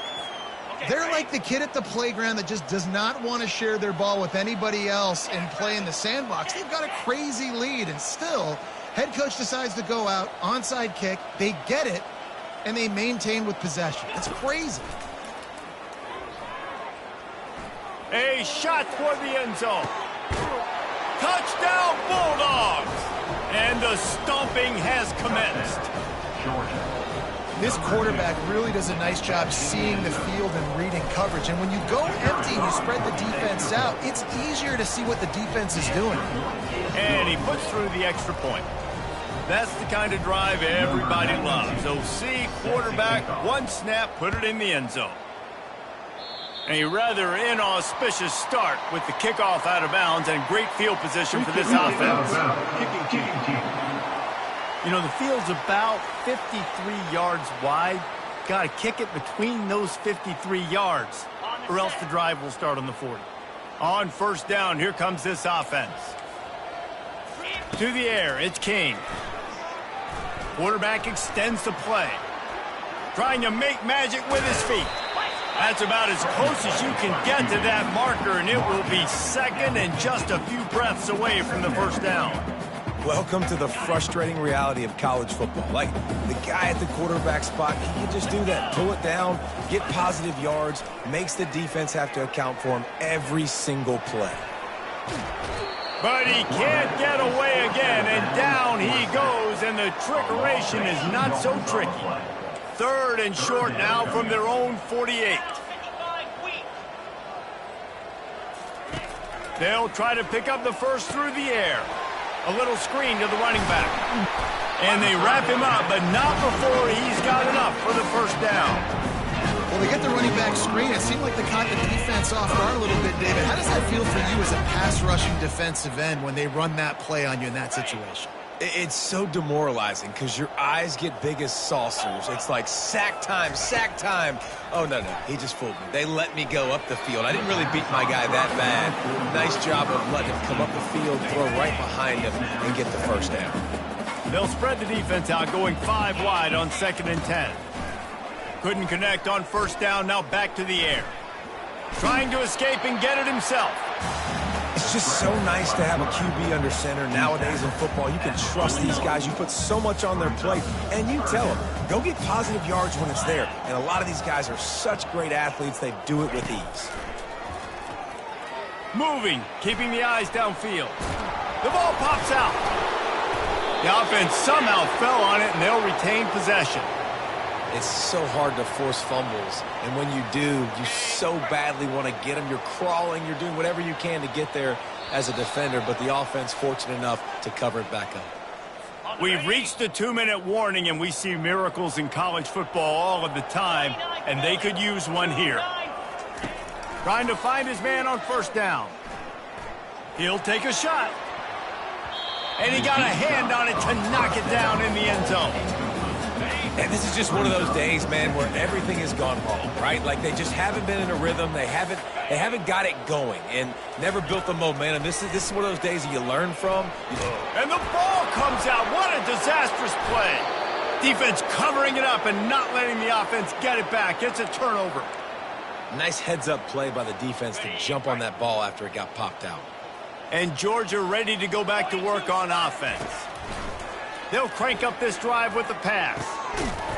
They're like the kid at the playground that just does not want to share their ball with anybody else and play in the sandbox. They've got a crazy lead, and still, head coach decides to go out, onside kick, they get it, and they maintain with possession. It's crazy. A shot toward the end zone. Touchdown, Bulldogs! And the stomping has commenced. Georgia. This quarterback really does a nice job seeing the field and reading coverage. And when you go empty and you spread the defense out, it's easier to see what the defense is doing. And he puts through the extra point. That's the kind of drive everybody loves. OC, quarterback, one snap, put it in the end zone. A rather inauspicious start with the kickoff out of bounds and great field position for this offense. You know, the field's about 53 yards wide. Got to kick it between those 53 yards, or else the drive will start on the 40. On first down, here comes this offense. To the air, it's King. Quarterback extends the play. Trying to make magic with his feet. That's about as close as you can get to that marker, and it will be second and just a few breaths away from the first down. Welcome to the frustrating reality of college football. Like, the guy at the quarterback spot, he can just do that. Pull it down, get positive yards, makes the defense have to account for him every single play. But he can't get away again, and down he goes, and the trickeration is not so tricky. Third and short now from their own 48. They'll try to pick up the first through the air. A little screen to the running back. And they wrap him up, but not before he's got enough for the first down. Well, they get the running back screen. It seemed like they caught the defense off guard a little bit, David. How does that feel for you as a pass-rushing defensive end when they run that play on you in that situation? It's so demoralizing because your eyes get big as saucers. It's like sack time, sack time. Oh, no, he just fooled me. They let me go up the field. I didn't really beat my guy that bad. Nice job of letting him come up the field, throw right behind him, and get the first down. They'll spread the defense out, going 5 wide on 2nd and 10. Couldn't connect on first down, now back to the air. Trying to escape and get it himself. It's just so nice to have a QB under center. Nowadays in football, you can trust these guys. You put so much on their plate, and you tell them, go get positive yards when it's there. And a lot of these guys are such great athletes, they do it with ease. Moving, keeping the eyes downfield. The ball pops out. The offense somehow fell on it, and they'll retain possession. It's so hard to force fumbles, and when you do, you so badly want to get them. You're crawling, you're doing whatever you can to get there as a defender, but the offense fortunate enough to cover it back up. We've reached the 2-minute warning, and we see miracles in college football all of the time, and they could use one here. Trying to find his man on first down. He'll take a shot. And he got a hand on it to knock it down in the end zone. And this is just one of those days, man, where everything has gone wrong, right? Like they just haven't been in a rhythm. They haven't got it going and never built the momentum. This is one of those days that you learn from. And the ball comes out. What a disastrous play. Defense covering it up and not letting the offense get it back. It's a turnover. Nice heads-up play by the defense to jump on that ball after it got popped out. And Georgia ready to go back to work on offense. They'll crank up this drive with the pass.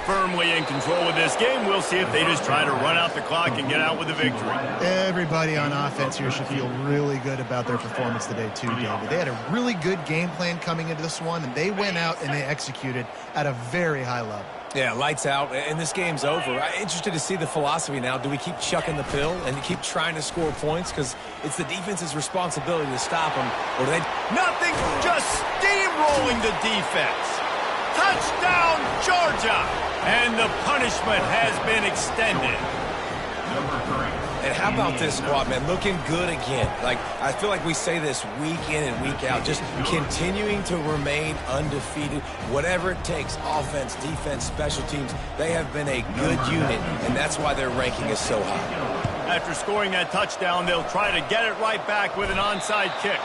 Firmly in control of this game. We'll see if they just try to run out the clock and get out with a victory. Everybody on offense here should feel really good about their performance today, too, David. They had a really good game plan coming into this one, and they went out and they executed at a very high level. Yeah, lights out, and this game's over. I'm interested to see the philosophy now. Do we keep chucking the pill and keep trying to score points? Because it's the defense's responsibility to stop them. Or do they... Nothing, just steamrolling the defense. Touchdown, Georgia! And the punishment has been extended. Number 3. And how about this squad, man? Looking good again. Like, I feel like we say this week in and week out, just continuing to remain undefeated. Whatever it takes, offense, defense, special teams, they have been a good unit, and that's why their ranking is so high. After scoring that touchdown, they'll try to get it right back with an onside kick.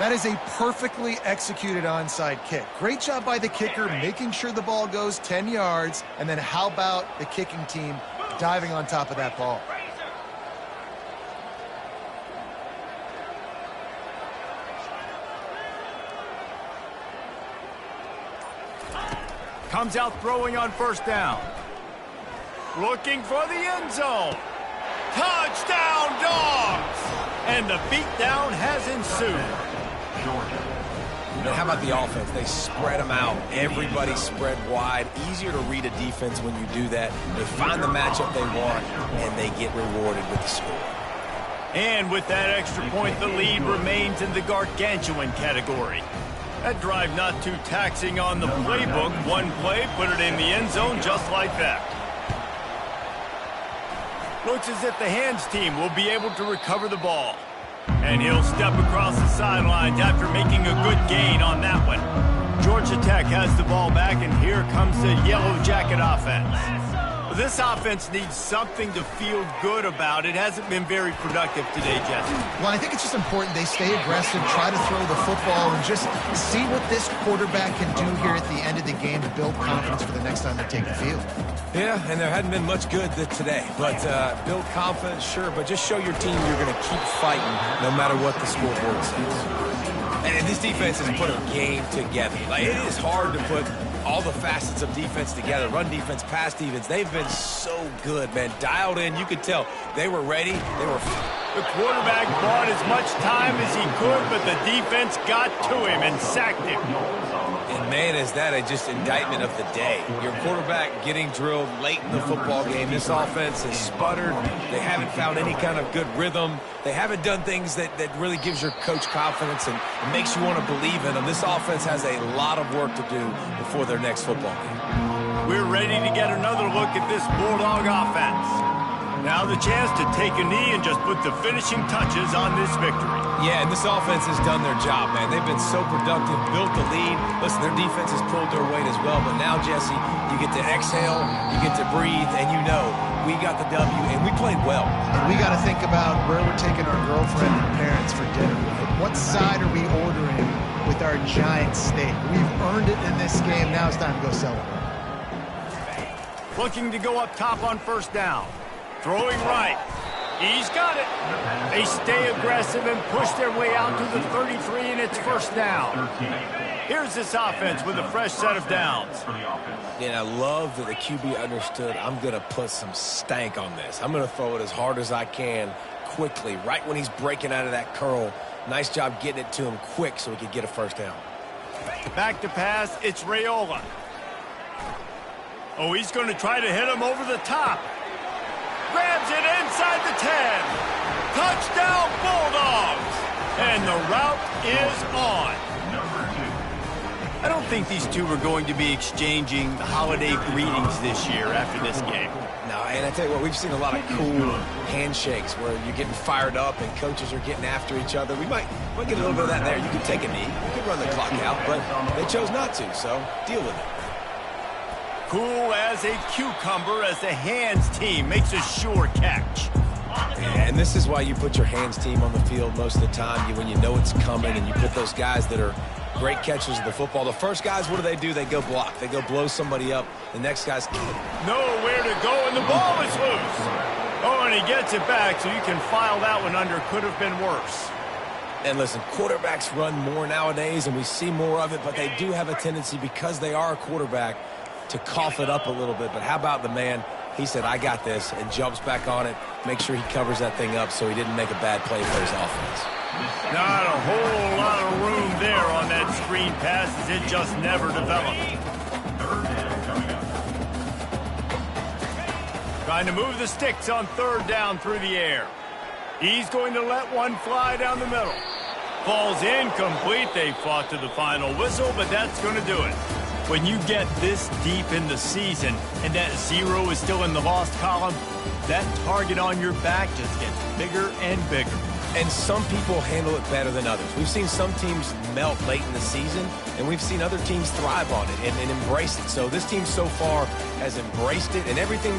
That is a perfectly executed onside kick. Great job by the kicker, making sure the ball goes 10 yards. And then how about the kicking team diving on top of that ball? Comes out throwing on first down. Looking for the end zone. Touchdown, Dogs! And the beatdown has ensued. And how about the offense? They spread them out. Everybody spread wide. Easier to read a defense when you do that. They find the matchup they want, and they get rewarded with the score. And with that extra point, the lead remains in the gargantuan category. That drive not too taxing on the playbook. One play, put it in the end zone just like that. Looks as if the hands team will be able to recover the ball. And he'll step across the sidelines after making a good gain on that one. Georgia Tech has the ball back, and here comes the Yellow Jacket offense. This offense needs something to feel good about. It hasn't been very productive today, Jesse. Well, I think it's just important they stay aggressive, try to throw the football, and just see what this quarterback can do here at the end of the game to build confidence for the next time they take the field. Yeah, and there hadn't been much good today. But build confidence, sure, but just show your team you're going to keep fighting no matter what the scoreboard says. And this defense has put a game together. Like, it is hard to put all the facets of defense together. Run defense, pass defense. They've been so good, man. Dialed in. You could tell they were ready. They were. The quarterback bought as much time as he could, but the defense got to him and sacked him. And, man, is that a just indictment of the day. Your quarterback getting drilled late in the football game. This offense has sputtered. They haven't found any kind of good rhythm. They haven't done things that really gives your coach confidence and makes you want to believe in them. This offense has a lot of work to do before their next football game. We're ready to get another look at this Bulldog offense. Now the chance to take a knee and just put the finishing touches on this victory. Yeah, and this offense has done their job, man. They've been so productive, built the lead. Listen, their defense has pulled their weight as well. But now, Jesse, you get to exhale, you get to breathe, and you know we got the W, and we played well. And we got to think about where we're taking our girlfriend and parents for dinner. What side are we ordering with our giant steak? We've earned it in this game. Now it's time to go celebrate. Looking to go up top on first down. Throwing right. He's got it. They stay aggressive and push their way out to the 33, and it's first down. Here's this offense with a fresh set of downs. And I love that the QB understood, I'm going to put some stank on this. I'm going to throw it as hard as I can quickly, right when he's breaking out of that curl. Nice job getting it to him quick so he could get a first down. Back to pass, it's Raiola. Oh, he's going to try to hit him over the top. Grabs it inside the 10. Touchdown, Bulldogs. And the route is on. I don't think these two are going to be exchanging holiday greetings this year after this game. No, and I tell you what, we've seen a lot of cool handshakes where you're getting fired up and coaches are getting after each other. We might get a little bit of that there. You could take a knee. You could run the clock out, but they chose not to, so deal with it. Cool as a cucumber as the hands team makes a sure catch. And this is why you put your hands team on the field most of the time, when you know it's coming, and you put those guys that are great catchers of the football. The first guys, what do? They go block. They go blow somebody up. The next guy's nowhere to go, and the ball is loose. Oh, and he gets it back, so you can file that one under. Could have been worse. And listen, quarterbacks run more nowadays, and we see more of it, but they do have a tendency, because they are a quarterback, to cough it up a little bit. But how about the man? He said, I got this, and jumps back on it, make sure he covers that thing up so he didn't make a bad play for his offense. Not a whole lot of room there on that screen pass, as it just never developed. Trying to move the sticks on third down through the air. He's going to let one fly down the middle. Falls incomplete. They fought to the final whistle, but that's going to do it. When you get this deep in the season and that 0 is still in the lost column, that target on your back just gets bigger and bigger. And some people handle it better than others. We've seen some teams melt late in the season, and we've seen other teams thrive on it and embrace it. So this team so far has embraced it, and everything